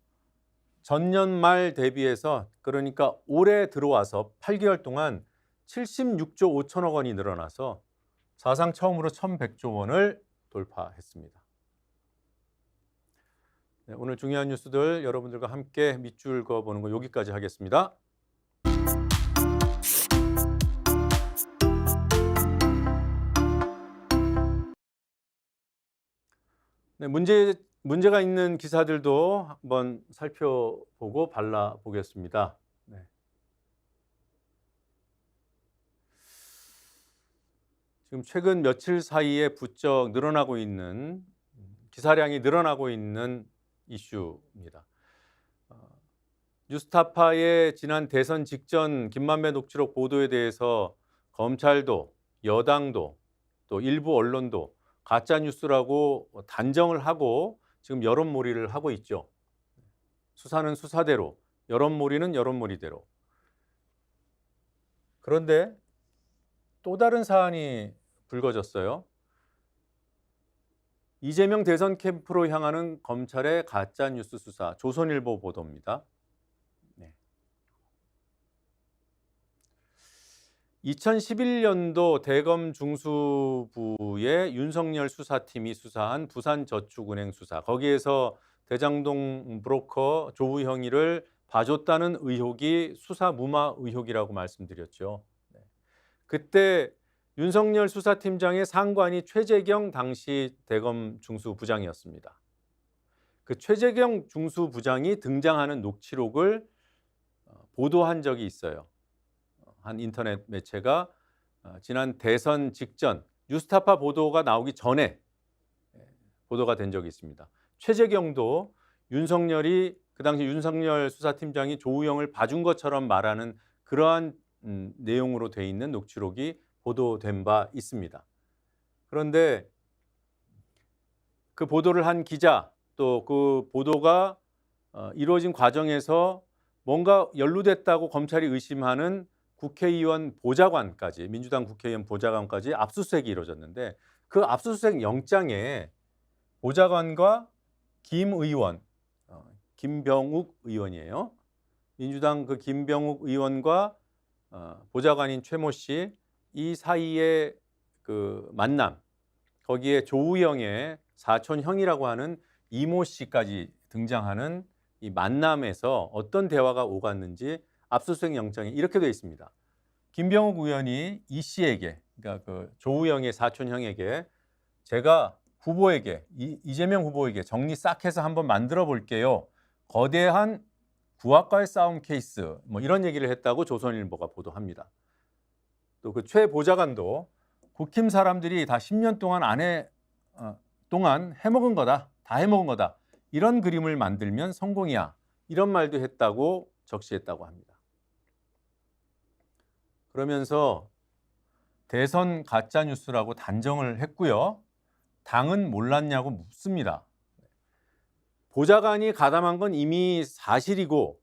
전년 말 대비해서 그러니까 올해 들어와서 8개월 동안 76조 5천억 원이 늘어나서 사상 처음으로 1,100조 원을 돌파했습니다. 네, 오늘 중요한 뉴스들 여러분들과 함께 밑줄 그어보는 거 여기까지 하겠습니다. 네, 문제가 있는 기사들도 한번 살펴보고 발라보겠습니다. 네. 지금 최근 며칠 사이에 부쩍 늘어나고 있는 기사량이 늘어나고 있는 이슈입니다. 뉴스타파의 지난 대선 직전 김만배 녹취록 보도에 대해서 검찰도 여당도 또 일부 언론도 가짜 뉴스라고 단정을 하고 지금 여론몰이를 하고 있죠. 수사는 수사대로, 여론몰이는 여론몰이대로. 그런데 또 다른 사안이 불거졌어요. 이재명 대선 캠프로 향하는 검찰의 가짜 뉴스 수사, 조선일보 보도입니다. 네. 2011년도 대검 중수부의 윤석열 수사팀이 수사한 부산저축은행 수사, 거기에서 대장동 브로커 조우형이를 봐줬다는 의혹이 수사 무마 의혹이라고 말씀드렸죠. 그때 윤석열 수사팀장의 상관이 최재경 당시 대검 중수부장이었습니다. 그 최재경 중수부장이 등장하는 녹취록을 보도한 적이 있어요. 한 인터넷 매체가 지난 대선 직전 뉴스타파 보도가 나오기 전에 보도가 된 적이 있습니다. 최재경도 윤석열이 그 당시 윤석열 수사팀장이 조우영을 봐준 것처럼 말하는 그러한 내용으로 돼 있는 녹취록이 보도된 바 있습니다. 그런데 그 보도를 한 기자 또 그 보도가 이루어진 과정에서 뭔가 연루됐다고 검찰이 의심하는 국회의원 보좌관까지 민주당 국회의원 보좌관까지 압수수색이 이루어졌는데 그 압수수색 영장에 보좌관과 김 의원, 김병욱 의원이에요. 민주당 그 김병욱 의원과 보좌관인 최모 씨 이 사이의 그 만남, 거기에 조우영의 사촌 형이라고 하는 이모 씨까지 등장하는 이 만남에서 어떤 대화가 오갔는지 압수수색 영장에 이렇게 되어 있습니다. 김병욱 의원이 이 씨에게, 그러니까 그 조우영의 사촌 형에게 제가 후보에게 이재명 후보에게 정리 싹 해서 한번 만들어 볼게요. 거대한 구압과의 싸움 케이스 뭐 이런 얘기를 했다고 조선일보가 보도합니다. 또 그 최 보좌관도 국힘 사람들이 다 10년 동안 동안 해먹은 거다. 다 해먹은 거다. 이런 그림을 만들면 성공이야. 이런 말도 했다고 적시했다고 합니다. 그러면서 대선 가짜뉴스라고 단정을 했고요. 당은 몰랐냐고 묻습니다. 보좌관이 가담한 건 이미 사실이고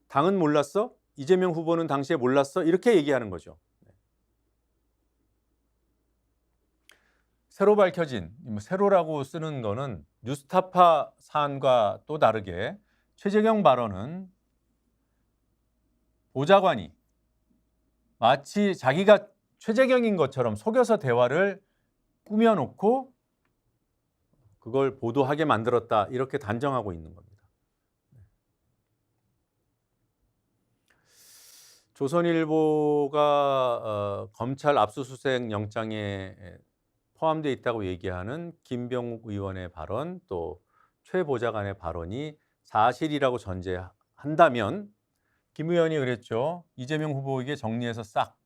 당은 몰랐어? 이재명 후보는 당시에 몰랐어? 이렇게 얘기하는 거죠. 새로 밝혀진, 새로라고 쓰는 거는 뉴스타파 사안과 또 다르게 최재경 발언은 보좌관이 마치 자기가 최재경인 것처럼 속여서 대화를 꾸며놓고 그걸 보도하게 만들었다 이렇게 단정하고 있는 겁니다. 조선일보가 검찰 압수수색 영장에 포함되어 있다고 얘기하는 김병욱 의원의 발언 또 최 보좌관의 발언이 사실이라고 전제한다면 김 의원이 그랬죠. 이재명 후보에게 정리해서 싹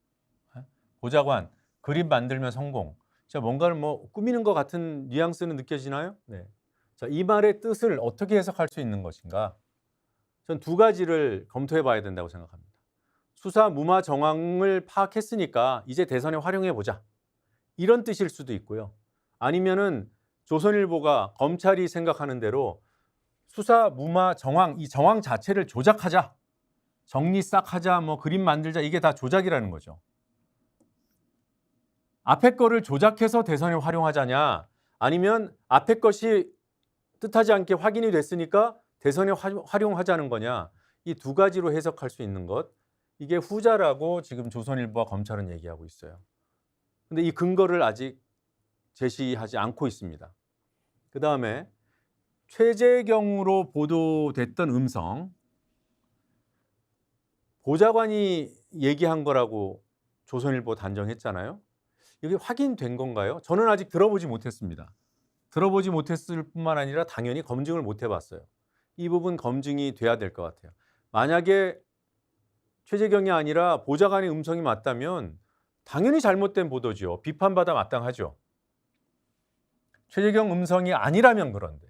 보좌관 그림 만들면 성공. 자, 뭔가를 뭐 꾸미는 것 같은 뉘앙스는 느껴지나요? 네. 자, 이 말의 뜻을 어떻게 해석할 수 있는 것인가? 전 두 가지를 검토해 봐야 된다고 생각합니다. 수사 무마 정황을 파악했으니까 이제 대선에 활용해 보자. 이런 뜻일 수도 있고요. 아니면은 조선일보가 검찰이 생각하는 대로 수사 무마 정황, 이 정황 자체를 조작하자. 정리 싹 하자, 뭐 그림 만들자. 이게 다 조작이라는 거죠. 앞에 거를 조작해서 대선에 활용하자냐, 아니면 앞에 것이 뜻하지 않게 확인이 됐으니까 대선에 활용하자는 거냐, 이 두 가지로 해석할 수 있는 것, 이게 후자라고 지금 조선일보와 검찰은 얘기하고 있어요. 근데 이 근거를 아직 제시하지 않고 있습니다. 그 다음에 최재경으로 보도됐던 음성, 보좌관이 얘기한 거라고 조선일보 단정했잖아요. 이게 확인된 건가요? 저는 아직 들어보지 못했습니다. 들어보지 못했을 뿐만 아니라 당연히 검증을 못 해봤어요. 이 부분 검증이 돼야 될 것 같아요. 만약에 최재경이 아니라 보좌관의 음성이 맞다면 당연히 잘못된 보도죠. 비판받아 마땅하죠. 최재경 음성이 아니라면 그런데,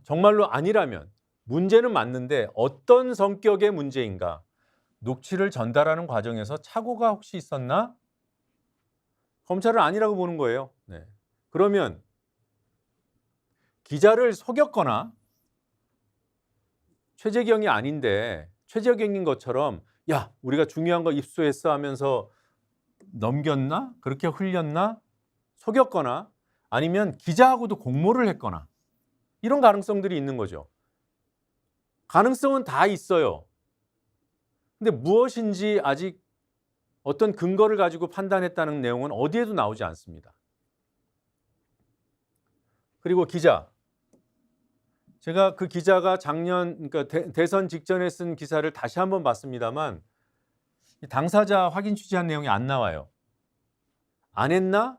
정말로 아니라면 문제는 맞는데 어떤 성격의 문제인가? 녹취를 전달하는 과정에서 착오가 혹시 있었나? 검찰은 아니라고 보는 거예요. 네. 그러면 기자를 속였거나 최재경이 아닌데 최재경인 것처럼 야, 우리가 중요한 거 입수했어 하면서 넘겼나? 그렇게 흘렸나? 속였거나 아니면 기자하고도 공모를 했거나 이런 가능성들이 있는 거죠. 가능성은 다 있어요. 근데 무엇인지 아직 어떤 근거를 가지고 판단했다는 내용은 어디에도 나오지 않습니다. 그리고 기자. 제가 그 기자가 작년, 그러니까 대선 직전에 쓴 기사를 다시 한번 봤습니다만 당사자 확인 취재한 내용이 안 나와요. 안 했나?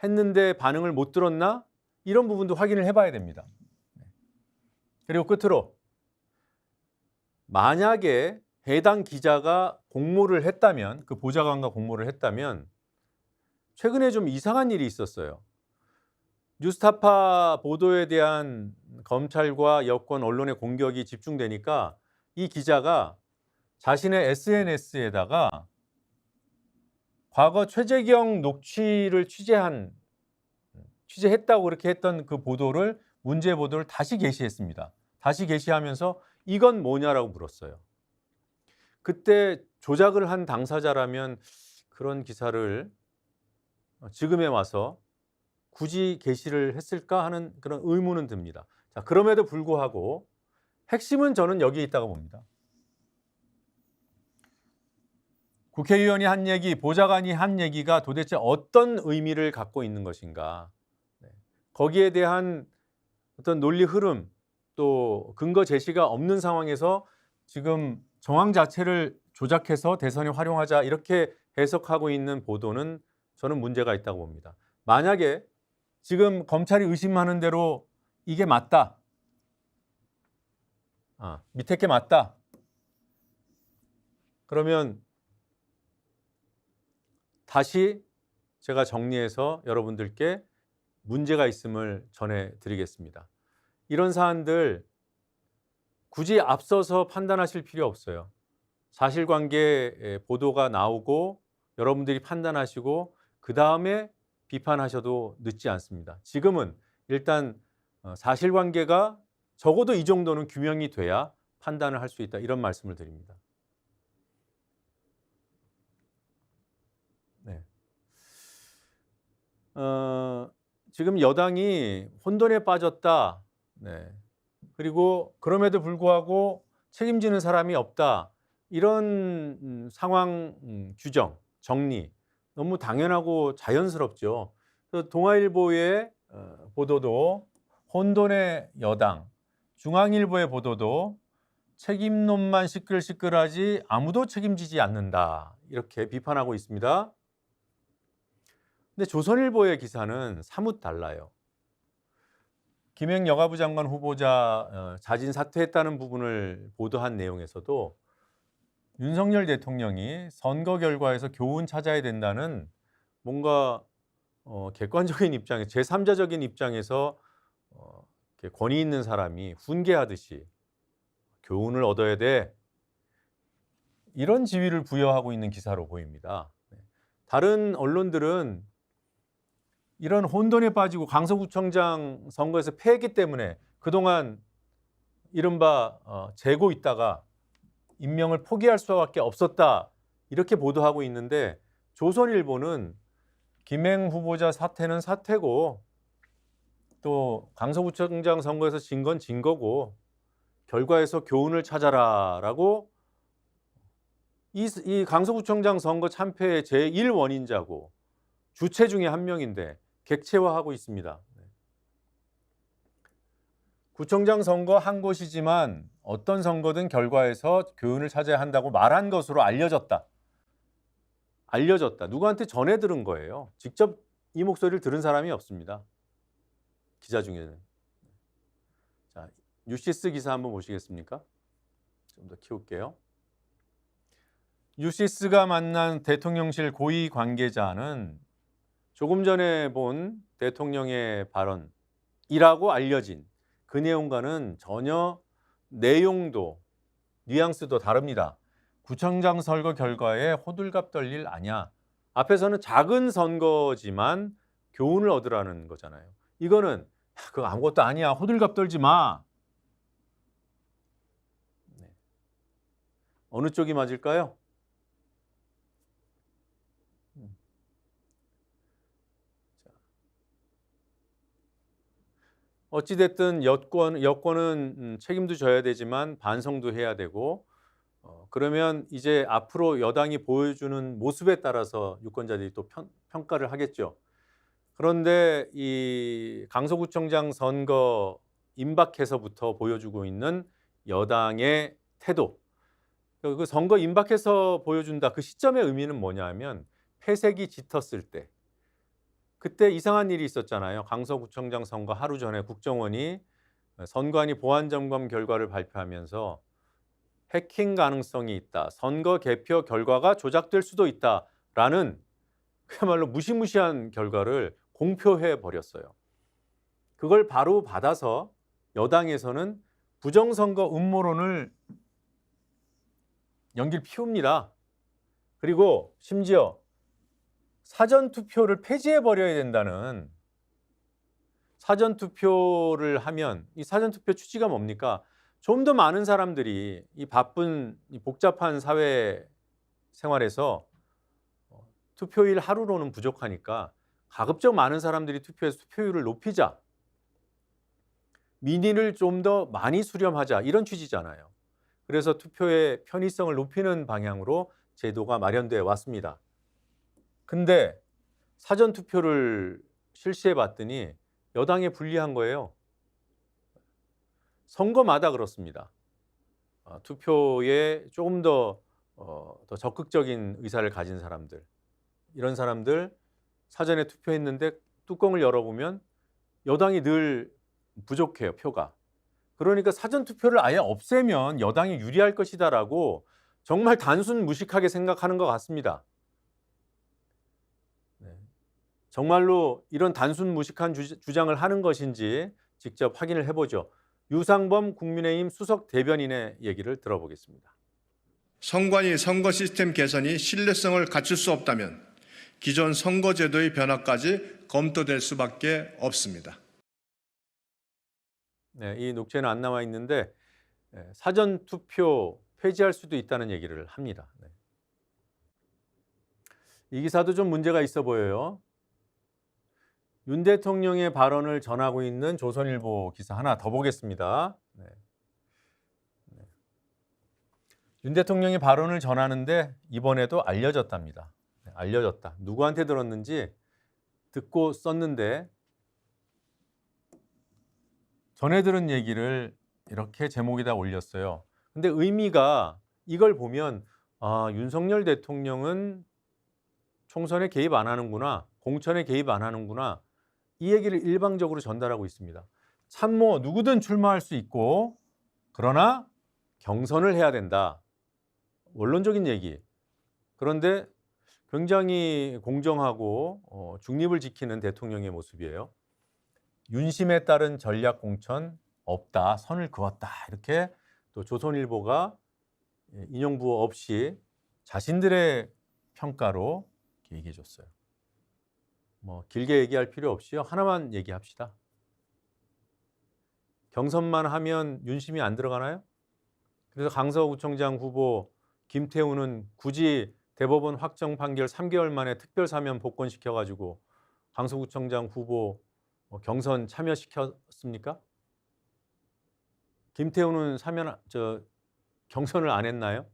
했는데 반응을 못 들었나? 이런 부분도 확인을 해봐야 됩니다. 그리고 끝으로 만약에 해당 기자가 공모를 했다면, 그 보좌관과 공모를 했다면 최근에 좀 이상한 일이 있었어요. 뉴스타파 보도에 대한 검찰과 여권 언론의 공격이 집중되니까 이 기자가 자신의 SNS에다가 과거 최재경 녹취를 취재했다고 그렇게 했던 그 보도를, 문제 보도를 다시 게시했습니다. 다시 게시하면서 이건 뭐냐라고 물었어요. 그때 조작을 한 당사자라면 그런 기사를 지금에 와서 굳이 게시를 했을까 하는 그런 의문은 듭니다. 자, 그럼에도 불구하고 핵심은 저는 여기에 있다고 봅니다. 국회의원이 한 얘기, 보좌관이 한 얘기가 도대체 어떤 의미를 갖고 있는 것인가. 거기에 대한 어떤 논리 흐름, 또 근거 제시가 없는 상황에서 지금 정황 자체를 조작해서 대선에 활용하자 이렇게 해석하고 있는 보도는 저는 문제가 있다고 봅니다. 만약에 지금 검찰이 의심하는 대로 이게 맞다. 밑에 게 맞다. 그러면 다시 제가 정리해서 여러분들께 문제가 있음을 전해드리겠습니다. 이런 사안들 굳이 앞서서 판단하실 필요 없어요. 사실관계 보도가 나오고 여러분들이 판단하시고 그 다음에 비판하셔도 늦지 않습니다. 지금은 일단 사실관계가 적어도 이 정도는 규명이 돼야 판단을 할 수 있다, 이런 말씀을 드립니다. 네. 지금 여당이 혼돈에 빠졌다. 네. 그리고 그럼에도 불구하고 책임지는 사람이 없다. 이런 상황 규정, 정리 너무 당연하고 자연스럽죠. 동아일보의 보도도 혼돈의 여당, 중앙일보의 보도도 책임론만 시끌시끌하지 아무도 책임지지 않는다, 이렇게 비판하고 있습니다. 근데 조선일보의 기사는 사뭇 달라요. 김행 여가부 장관 후보자 자진 사퇴했다는 부분을 보도한 내용에서도 윤석열 대통령이 선거 결과에서 교훈 찾아야 된다는 뭔가 객관적인 입장에, 제3자적인 입장에서 권위 있는 사람이 훈계하듯이 교훈을 얻어야 돼, 이런 지위를 부여하고 있는 기사로 보입니다. 다른 언론들은 이런 혼돈에 빠지고 강서구청장 선거에서 패했기 때문에 그동안 이른바 재고 있다가 임명을 포기할 수밖에 없었다, 이렇게 보도하고 있는데 조선일보는 김행 후보자 사퇴는 사퇴고 또 강서구청장 선거에서 진 건 진 거고 결과에서 교훈을 찾아라라고 이 강서구청장 선거 참패의 제1원인자고 주체 중에 한 명인데 객체화하고 있습니다. 구청장 선거 한 곳이지만 어떤 선거든 결과에서 교훈을 찾아야 한다고 말한 것으로 알려졌다. 누구한테 전해 들은 거예요. 직접 이 목소리를 들은 사람이 없습니다. 기자 중에는. 자, 뉴시스 기사 한번 보시겠습니까? 좀 더 키울게요. 뉴시스가 만난 대통령실 고위 관계자는 조금 전에 본 대통령의 발언이라고 알려진 그 내용과는 전혀 내용도 뉘앙스도 다릅니다. 구청장 선거 결과에 호들갑 떨 일 아니야. 앞에서는 작은 선거지만 교훈을 얻으라는 거잖아요. 이거는 그거 아무것도 아니야, 호들갑 떨지 마. 네. 어느 쪽이 맞을까요? 어찌됐든 여권은 책임도 져야 되지만 반성도 해야 되고, 그러면 이제 앞으로 여당이 보여주는 모습에 따라서 유권자들이 또 평가를 하겠죠. 그런데 이 강서구청장 선거 임박해서부터 보여주고 있는 여당의 태도, 그 선거 임박해서 보여준다, 그 시점의 의미는 뭐냐면 패색이 짙었을 때, 그때 이상한 일이 있었잖아요. 강서구청장 선거 하루 전에 국정원이 선관위 보안 점검 결과를 발표하면서 해킹 가능성이 있다. 선거 개표 결과가 조작될 수도 있다라는 그야말로 무시무시한 결과를 공표해 버렸어요. 그걸 바로 받아서 여당에서는 부정선거 음모론을 연기를 피웁니다. 그리고 심지어 사전투표를 폐지해버려야 된다는, 사전투표를 하면 이 사전투표 취지가 뭡니까? 좀 더 많은 사람들이 이 바쁜 이 복잡한 사회 생활에서 투표일 하루로는 부족하니까 가급적 많은 사람들이 투표해서 투표율을 높이자, 민의를 좀 더 많이 수렴하자, 이런 취지잖아요. 그래서 투표의 편의성을 높이는 방향으로 제도가 마련되어 왔습니다. 근데 사전투표를 실시해 봤더니 여당에 불리한 거예요. 선거마다 그렇습니다. 투표에 조금 더 적극적인 의사를 가진 사람들, 이런 사람들 사전에 투표했는데 뚜껑을 열어보면 여당이 늘 부족해요, 표가. 그러니까 사전투표를 아예 없애면 여당이 유리할 것이다라고 정말 단순 무식하게 생각하는 것 같습니다. 정말로 이런 단순 무식한 주장을 하는 것인지 직접 확인을 해보죠. 유상범 국민의힘 수석 대변인의 얘기를 들어보겠습니다. 선관위 선거 시스템 개선이 신뢰성을 갖출 수 없다면 기존 선거제도의 변화까지 검토될 수밖에 없습니다. 네, 이 녹취에는 안 나와 있는데 사전투표 폐지할 수도 있다는 얘기를 합니다. 네. 이 기사도 좀 문제가 있어 보여요. 윤 대통령의 발언을 전하고 있는 조선일보 기사 하나 더 보겠습니다. 네. 윤 대통령이 발언을 전하는데 이번에도 알려졌답니다. 네, 알려졌다. 누구한테 들었는지 듣고 썼는데 전해 들은 얘기를 이렇게 제목에다 올렸어요. 근데 의미가, 이걸 보면 윤석열 대통령은 총선에 개입 안 하는구나, 공천에 개입 안 하는구나, 이 얘기를 일방적으로 전달하고 있습니다. 참모 누구든 출마할 수 있고 그러나 경선을 해야 된다. 원론적인 얘기. 그런데 굉장히 공정하고 중립을 지키는 대통령의 모습이에요. 윤심에 따른 전략 공천 없다, 선을 그었다, 이렇게 또 조선일보가 인용부 없이 자신들의 평가로 얘기해 줬어요. 뭐 길게 얘기할 필요 없이요, 하나만 얘기합시다. 경선만 하면 윤심이 안 들어가나요? 그래서 강서구청장 후보 김태우는 굳이 대법원 확정 판결 3개월 만에 특별사면 복권시켜가지고 강서구청장 후보 경선 참여시켰습니까? 김태우는 경선을 안 했나요?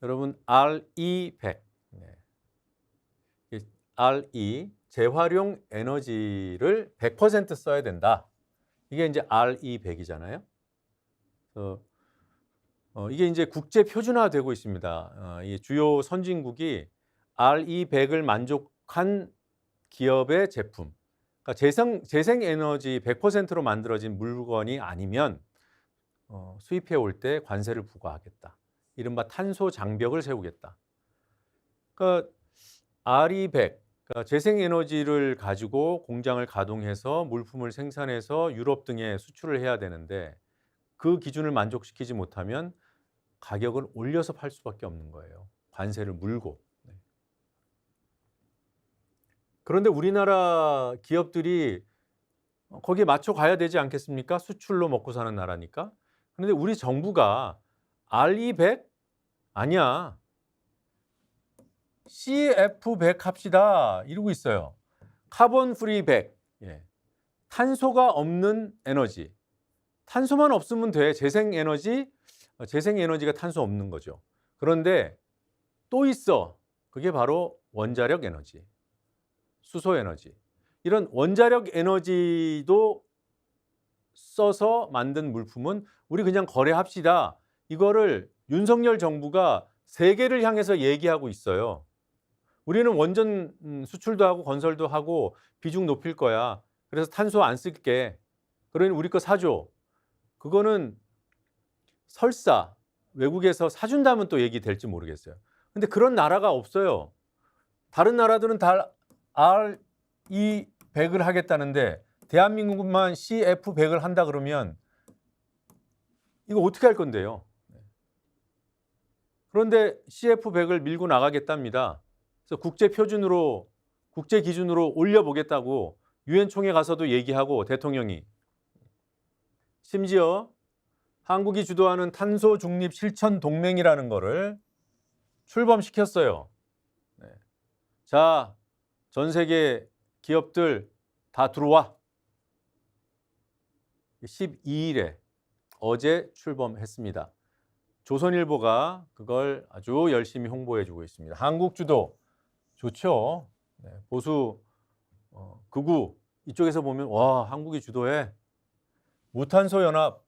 여러분, RE100, RE 재활용 에너지를 100% 써야 된다. 이게 이제 RE100이잖아요. 이게 이제 국제 표준화되고 있습니다. 이 주요 선진국이 RE100을 만족한 기업의 제품, 그러니까 재생 에너지 100%로 만들어진 물건이 아니면 수입해 올 때 관세를 부과하겠다. 이른바 탄소 장벽을 세우겠다. 그러니까 RE100, 그러니까 재생에너지를 가지고 공장을 가동해서 물품을 생산해서 유럽 등에 수출을 해야 되는데 그 기준을 만족시키지 못하면 가격을 올려서 팔 수밖에 없는 거예요. 관세를 물고. 그런데 우리나라 기업들이 거기에 맞춰 가야 되지 않겠습니까? 수출로 먹고 사는 나라니까. 그런데 우리 정부가 RE100 아니야, CF100 합시다 이러고 있어요. 카본 프리 100, 탄소가 없는 에너지. 탄소만 없으면 돼. 재생에너지가 탄소 없는 거죠. 그런데 또 있어. 그게 바로 원자력 에너지, 수소 에너지. 이런 원자력 에너지도 써서 만든 물품은 우리 그냥 거래합시다. 이거를 윤석열 정부가 세계를 향해서 얘기하고 있어요. 우리는 원전 수출도 하고 건설도 하고 비중 높일 거야. 그래서 탄소 안 쓸게. 그러니 우리 거 사줘. 그거는 설사 외국에서 사준다면 또 얘기 될지 모르겠어요. 근데 그런 나라가 없어요. 다른 나라들은 다 RE100을 하겠다는데 대한민국만 CF100을 한다 그러면 이거 어떻게 할 건데요? 그런데 CF100을 밀고 나가겠답니다. 그래서 국제 표준으로, 국제 기준으로 올려보겠다고 유엔 총회 가서도 얘기하고 대통령이 심지어 한국이 주도하는 탄소 중립 실천 동맹이라는 거를 출범시켰어요. 네. 자, 전 세계 기업들 다 들어와. 12일에 어제 출범했습니다. 조선일보가 그걸 아주 열심히 홍보해주고 있습니다. 한국 주도 좋죠. 네, 보수 극우 이쪽에서 보면 와 한국이 주도해. 무탄소 연합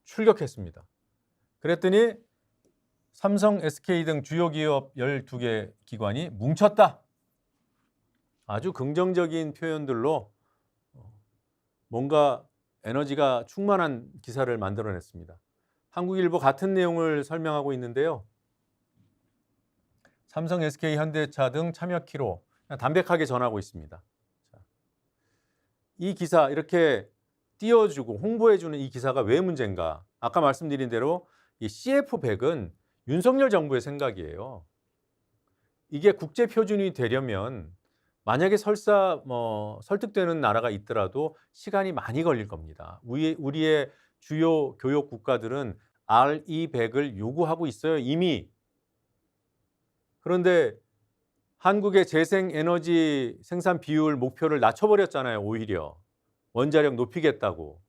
출격했습니다. 그랬더니 삼성, SK 등 주요 기업 12개 기관이 뭉쳤다. 아주 긍정적인 표현들로 뭔가 에너지가 충만한 기사를 만들어냈습니다. 한국일보 같은 내용을 설명하고 있는데요. 삼성, SK, 현대차 등 참여키로 담백하게 전하고 있습니다. 이 기사 이렇게 띄워주고 홍보해주는 이 기사가 왜 문제인가? 아까 말씀드린 대로 이 CF100은 윤석열 정부의 생각이에요. 이게 국제 표준이 되려면 만약에 설사 설득되는 나라가 있더라도 시간이 많이 걸릴 겁니다. 우리의 주요 교역 국가들은 RE100을 요구하고 있어요, 이미. 그런데 한국의 재생에너지 생산 비율 목표를 낮춰버렸잖아요, 오히려. 원자력 높이겠다고.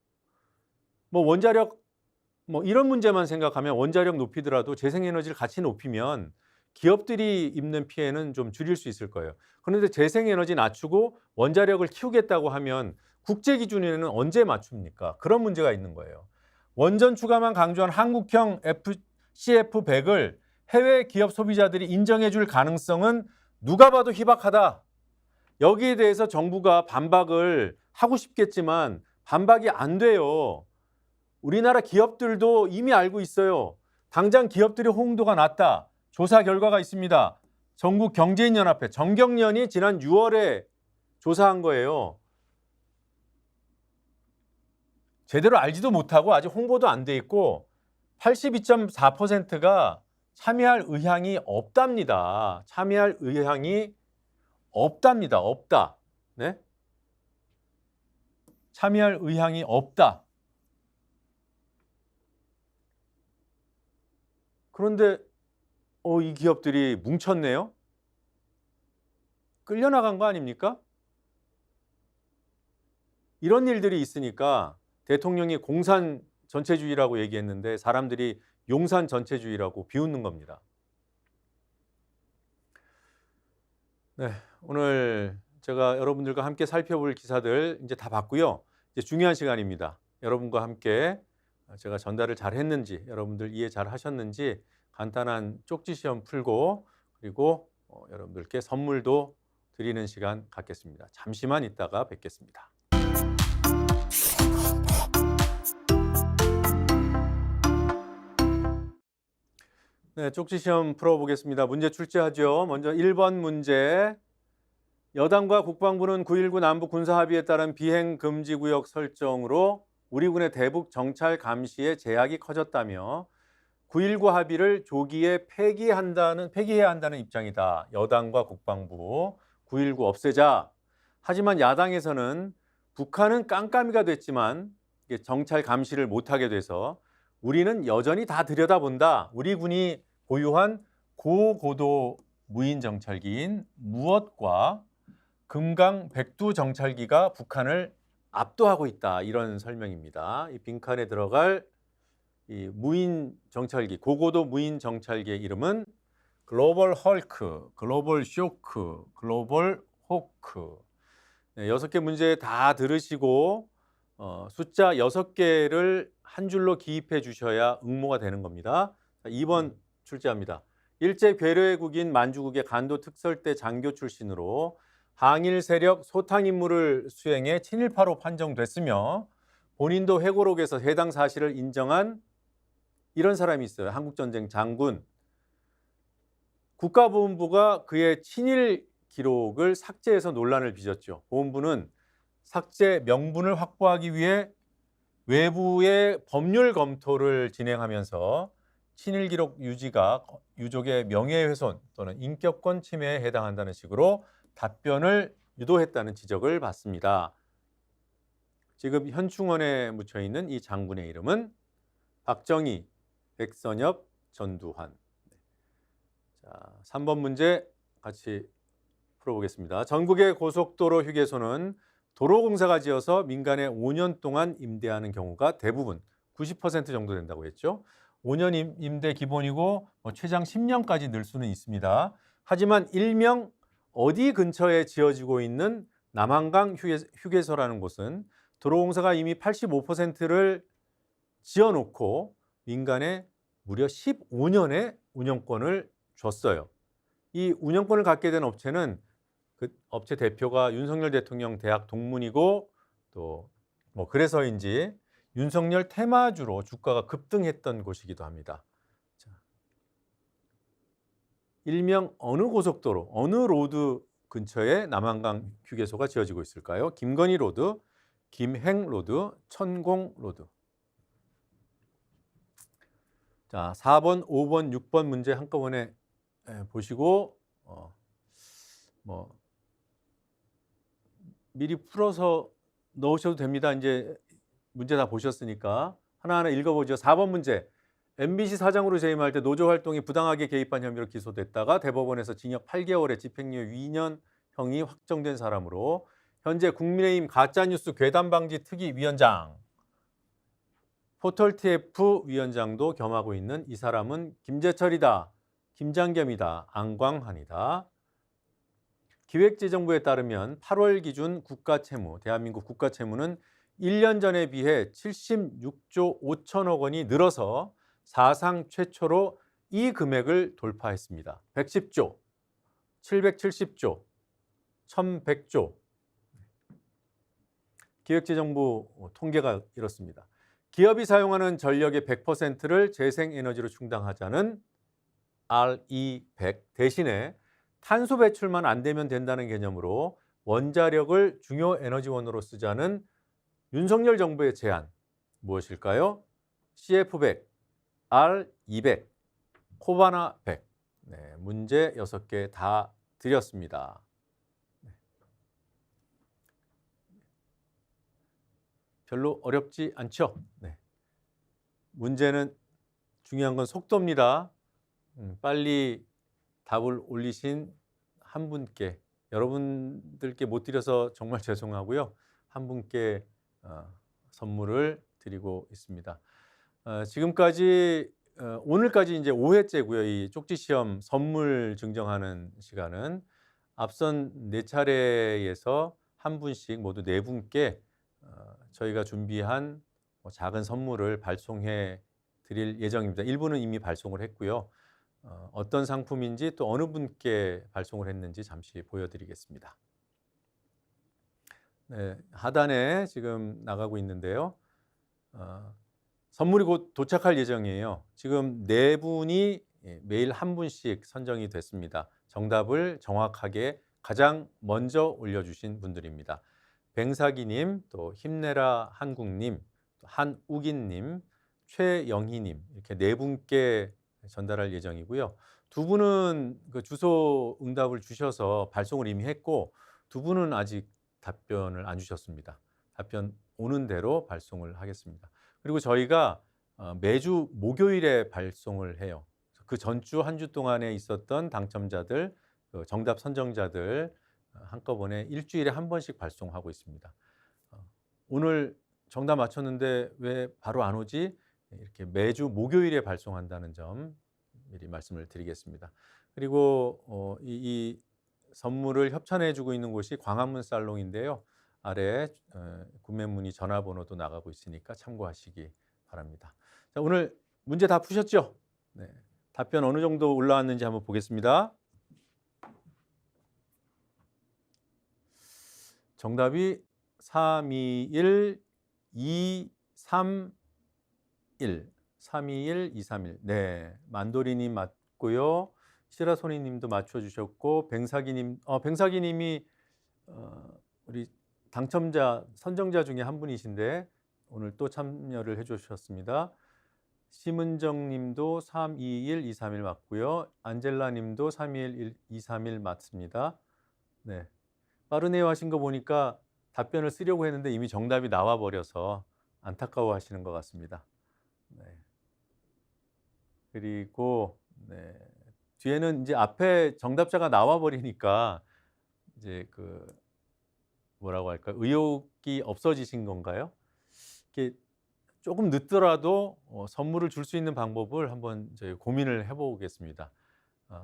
원자력 이런 문제만 생각하면 원자력 높이더라도 재생에너지를 같이 높이면 기업들이 입는 피해는 좀 줄일 수 있을 거예요. 그런데 재생에너지 낮추고 원자력을 키우겠다고 하면 국제 기준에는 언제 맞춥니까? 그런 문제가 있는 거예요. 원전 추가만 강조한 한국형 CF100을 해외 기업 소비자들이 인정해 줄 가능성은 누가 봐도 희박하다. 여기에 대해서 정부가 반박을 하고 싶겠지만 반박이 안 돼요. 우리나라 기업들도 이미 알고 있어요. 당장 기업들의 호응도가 낮다. 조사 결과가 있습니다. 전국경제인연합회 정경련이 지난 6월에 조사한 거예요. 제대로 알지도 못하고 아직 홍보도 안 돼 있고 82.4%가 참여할 의향이 없답니다. 참여할 의향이 없답니다. 없다. 네? 참여할 의향이 없다. 그런데 이 기업들이 뭉쳤네요. 끌려나간 거 아닙니까? 이런 일들이 있으니까 대통령이 공산 전체주의라고 얘기했는데 사람들이 용산 전체주의라고 비웃는 겁니다. 네, 오늘 제가 여러분들과 함께 살펴볼 기사들 이제 다 봤고요. 이제 중요한 시간입니다. 여러분과 함께 제가 전달을 잘 했는지, 여러분들 이해 잘 하셨는지 간단한 쪽지 시험 풀고 그리고 여러분들께 선물도 드리는 시간 갖겠습니다. 잠시만 있다가 뵙겠습니다. 네, 쪽지 시험 풀어보겠습니다. 문제 출제하죠. 먼저 1번 문제. 여당과 국방부는 9.19 남북 군사합의에 따른 비행금지구역 설정으로 우리 군의 대북 정찰 감시에 제약이 커졌다며 9.19 합의를 조기에 폐기해야 한다는 입장이다. 여당과 국방부 9.19 없애자. 하지만 야당에서는 북한은 깜깜이가 됐지만 정찰 감시를 못하게 돼서 우리는 여전히 다 들여다본다. 우리 군이 보유한 고고도 무인 정찰기인 무엇과 금강 백두 정찰기가 북한을 압도하고 있다. 이런 설명입니다. 이 빈칸에 들어갈 이 무인 정찰기, 고고도 무인 정찰기의 이름은 글로벌 헐크, 글로벌 쇼크, 글로벌 호크. 네, 6개 문제 다 들으시고 숫자 6개를 한 줄로 기입해 주셔야 응모가 되는 겁니다. 2번 출제합니다. 일제 괴뢰국인 만주국의 간도 특설대 장교 출신으로 항일 세력 소탕 임무를 수행해 친일파로 판정됐으며 본인도 회고록에서 해당 사실을 인정한 이런 사람이 있어요. 한국전쟁 장군. 국가보훈부가 그의 친일 기록을 삭제해서 논란을 빚었죠. 보훈부는 삭제 명분을 확보하기 위해 외부의 법률 검토를 진행하면서 친일 기록 유지가 유족의 명예훼손 또는 인격권 침해에 해당한다는 식으로 답변을 유도했다는 지적을 받습니다. 지금 현충원에 묻혀 있는 이 장군의 이름은 박정희, 백선엽, 전두환. 자, 3번 문제 같이 풀어보겠습니다. 전국의 고속도로 휴게소는 도로공사가 지어서 민간에 5년 동안 임대하는 경우가 대부분 90% 정도 된다고 했죠. 5년 임대 기본이고 최장 10년까지 늘 수는 있습니다. 하지만 일명 어디 근처에 지어지고 있는 남한강 휴게소라는 곳은 도로공사가 이미 85%를 지어놓고 민간에 무려 15년의 운영권을 줬어요. 이 운영권을 갖게 된 업체는 그 업체 대표가 윤석열 대통령 대학 동문이고 또 그래서인지 윤석열 테마주로 주가가 급등했던 곳이기도 합니다. 자, 일명 어느 고속도로, 어느 로드 근처에 남한강 휴게소가 지어지고 있을까요? 김건희 로드, 김행 로드, 천공 로드. 자, 4번, 5번, 6번 문제 한꺼번에 보시고 미리 풀어서 넣으셔도 됩니다. 이제 문제 다 보셨으니까 하나하나 읽어보죠. 4번 문제. MBC 사장으로 재임할 때 노조 활동에 부당하게 개입한 혐의로 기소됐다가 대법원에서 징역 8개월에 집행유예 2년형이 확정된 사람으로 현재 국민의힘 가짜뉴스 괴담방지 특위위원장, 포털 TF 위원장도 겸하고 있는 이 사람은 김재철이다, 김장겸이다, 안광환이다. 기획재정부에 따르면 8월 기준 국가채무, 대한민국 국가채무는 1년 전에 비해 76조 5천억 원이 늘어서 사상 최초로 이 금액을 돌파했습니다. 110조, 770조, 1100조. 기획재정부 통계가 이렇습니다. 기업이 사용하는 전력의 100%를 재생에너지로 충당하자는 RE100 대신에 탄소 배출만 안 되면 된다는 개념으로 원자력을 중요 에너지원으로 쓰자는 윤석열 정부의 제안 무엇일까요? CF100, R200, 코바나 100. 네, 문제 6개 다 드렸습니다. 별로 어렵지 않죠? 네. 문제는 중요한 건 속도입니다. 빨리 답을 올리신 한 분께, 여러분들께 못 드려서 정말 죄송하고요. 한 분께 선물을 드리고 있습니다. 지금까지 오늘까지 이제 5회째고요. 이 쪽지 시험 선물 증정하는 시간은 앞선 4차례에서 한 분씩 모두 4분께 저희가 준비한 작은 선물을 발송해 드릴 예정입니다. 일부는 이미 발송을 했고요. 어떤 상품인지 또 어느 분께 발송을 했는지 잠시 보여드리겠습니다. 네, 하단에 지금 나가고 있는데요. 선물이 곧 도착할 예정이에요. 지금 4분이 매일 한 분씩 선정이 됐습니다. 정답을 정확하게 가장 먼저 올려주신 분들입니다. 뱅사기님, 또 힘내라 한국님, 한우긴님, 최영희님 이렇게 4분께 전달할 예정이고요. 2분은 그 주소 응답을 주셔서 발송을 이미 했고 2분은 아직 답변을 안 주셨습니다. 답변 오는 대로 발송을 하겠습니다. 그리고 저희가 매주 목요일에 발송을 해요. 그 전주 한 주 동안에 있었던 당첨자들, 정답 선정자들 한꺼번에 일주일에 한 번씩 발송하고 있습니다. 오늘 정답 맞췄는데 왜 바로 안 오지? 이렇게 매주 목요일에 발송한다는 점 미리 말씀을 드리겠습니다. 그리고 이 선물을 협찬해주고 있는 곳이 광화문 살롱인데요. 아래 구매 문의 전화번호도 나가고 있으니까 참고하시기 바랍니다. 자, 오늘 문제 다 푸셨죠? 네. 답변 어느 정도 올라왔는지 한번 보겠습니다. 정답이 321 231 321 231. 네, 만도리님 맞고요. 시라소니님도 맞춰주셨고 뱅사기님이 우리 당첨자 선정자 중에 한 분이신데 오늘 또 참여를 해주셨습니다. 심은정님도 321 231 맞고요. 안젤라님도 321 231 맞습니다. 네, 빠르네요 하신 거 보니까 답변을 쓰려고 했는데 이미 정답이 나와 버려서 안타까워하시는 것 같습니다. 네. 그리고 네, 뒤에는 이제 앞에 정답자가 나와 버리니까 이제 그 뭐라고 할까, 의욕이 없어지신 건가요? 이렇게 조금 늦더라도 선물을 줄 수 있는 방법을 한번 저희 고민을 해보겠습니다.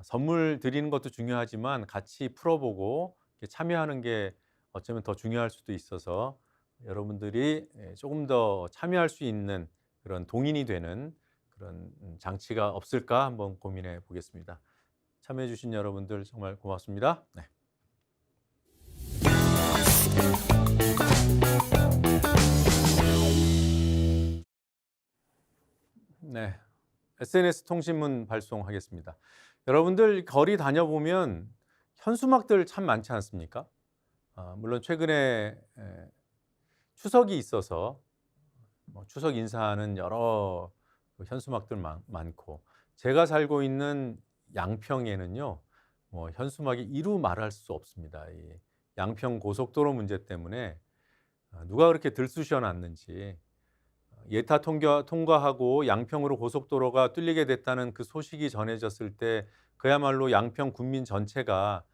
선물 드리는 것도 중요하지만 같이 풀어보고 이렇게 참여하는 게 어쩌면 더 중요할 수도 있어서 여러분들이 조금 더 참여할 수 있는 그런 동인이 되는 그런 장치가 없을까 한번 고민해 보겠습니다. 참여해 주신 여러분들 정말 고맙습니다. 네. 네, SNS 통신문 발송하겠습니다. 여러분들 거리 다녀보면 현수막들 참 많지 않습니까? 물론 최근에 추석이 있어서 추석 인사하는 여러 현수막들 많고, 제가 살고 있는 양평에는요, 현수막이 이루 말할 수 없습니다. 이 양평 고속도로 문제 때문에 누가 그렇게 들쑤셔 놨는지, 예타 통과하고 양평으로 고속도로가 뚫리게 됐다는 그 소식이 전해졌을 때 그야말로 양평 국민 전체가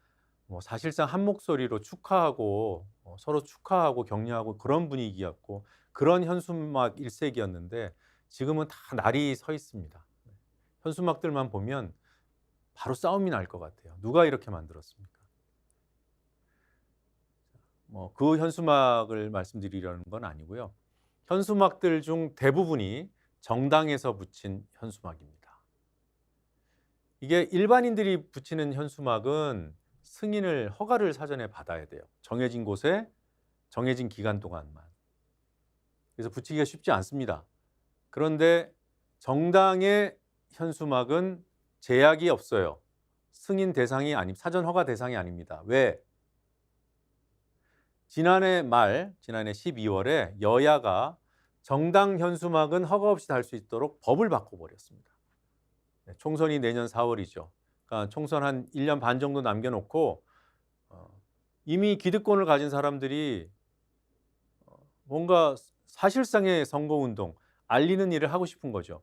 사실상 한 목소리로 축하하고 서로 축하하고 격려하고 그런 분위기였고 그런 현수막 일색이었는데 지금은 다 날이 서 있습니다. 현수막들만 보면 바로 싸움이 날 것 같아요. 누가 이렇게 만들었습니까? 그 현수막을 말씀드리려는 건 아니고요. 현수막들 중 대부분이 정당에서 붙인 현수막입니다. 이게 일반인들이 붙이는 현수막은 승인을, 허가를 사전에 받아야 돼요. 정해진 곳에 정해진 기간 동안만. 그래서 붙이기가 쉽지 않습니다. 그런데 정당의 현수막은 제약이 없어요. 승인 대상이 사전 허가 대상이 아닙니다. 왜? 지난해 12월에 여야가 정당 현수막은 허가 없이 달 수 있도록 법을 바꿔버렸습니다. 총선이 내년 4월이죠. 그러니까 총선 한 1년 반 정도 남겨놓고 이미 기득권을 가진 사람들이 뭔가 사실상의 선거운동, 알리는 일을 하고 싶은 거죠.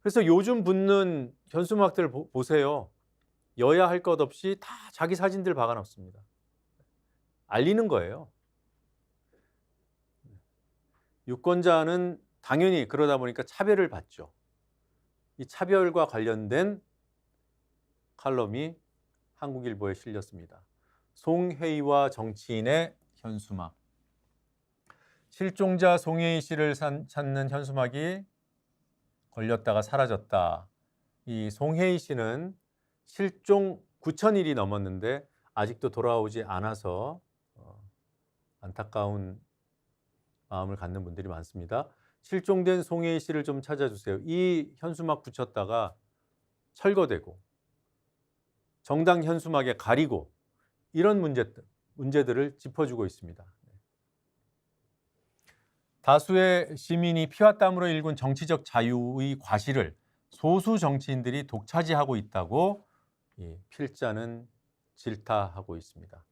그래서 요즘 붙는 현수막들 보세요. 여야 할 것 없이 다 자기 사진들 박아놨습니다. 알리는 거예요. 유권자는 당연히 그러다 보니까 차별을 받죠. 이 차별과 관련된 칼럼이 한국일보에 실렸습니다. 송혜이와 정치인의 현수막. 실종자 송혜이 씨를 찾는 현수막이 걸렸다가 사라졌다. 이 송혜이 씨는 실종 9,000일이 넘었는데 아직도 돌아오지 않아서 안타까운 마음을 갖는 분들이 많습니다. 실종된 송혜이 씨를 좀 찾아주세요. 이 현수막 붙였다가 철거되고 정당 현수막에 가리고 이런 문제들을 짚어주고 있습니다. 다수의 시민이 피와 땀으로 일군 정치적 자유의 과실을 소수 정치인들이 독차지하고 있다고 이 필자는 질타하고 있습니다.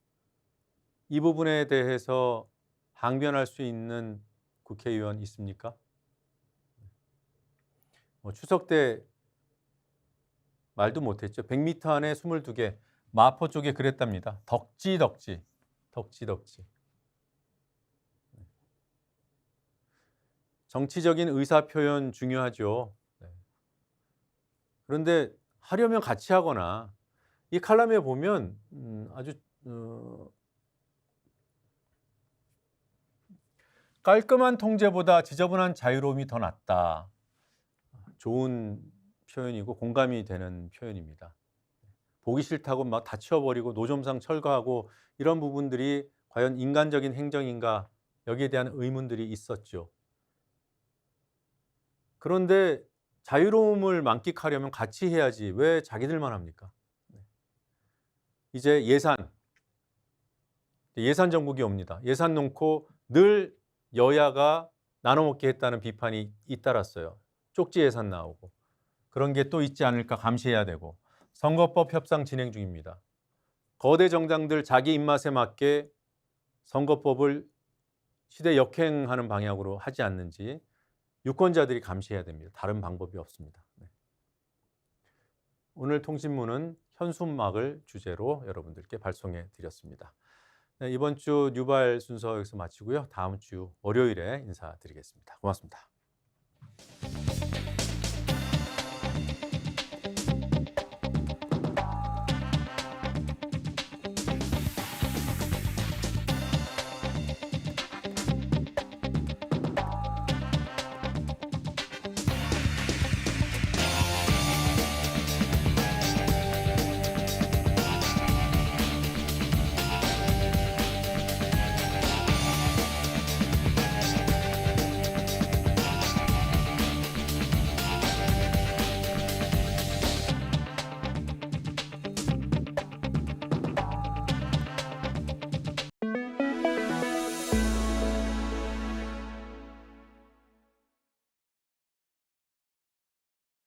이 부분에 대해서 항변할 수 있는 국회의원 있습니까? 추석 때 말도 못했죠. 100m 안에 22개, 마포 쪽에 그랬답니다. 덕지. 정치적인 의사표현 중요하죠. 그런데 하려면 같이 하거나, 이 칼럼에 보면 아주 깔끔한 통제보다 지저분한 자유로움이 더 낫다. 좋은 표현이고 공감이 되는 표현입니다. 보기 싫다고 막 다 치워버리고 노점상 철거하고 이런 부분들이 과연 인간적인 행정인가 여기에 대한 의문들이 있었죠. 그런데 자유로움을 만끽하려면 같이 해야지 왜 자기들만 합니까? 이제 예산 정국이 옵니다. 예산 놓고 늘 여야가 나눠먹게 했다는 비판이 잇따랐어요. 쪽지 예산 나오고. 그런 게 또 있지 않을까 감시해야 되고. 선거법 협상 진행 중입니다. 거대 정당들 자기 입맛에 맞게 선거법을 시대 역행하는 방향으로 하지 않는지 유권자들이 감시해야 됩니다. 다른 방법이 없습니다. 네. 오늘 통신문은 현수막을 주제로 여러분들께 발송해 드렸습니다. 네, 이번 주 뉴발 순서 여기서 마치고요. 다음 주 월요일에 인사드리겠습니다. 고맙습니다.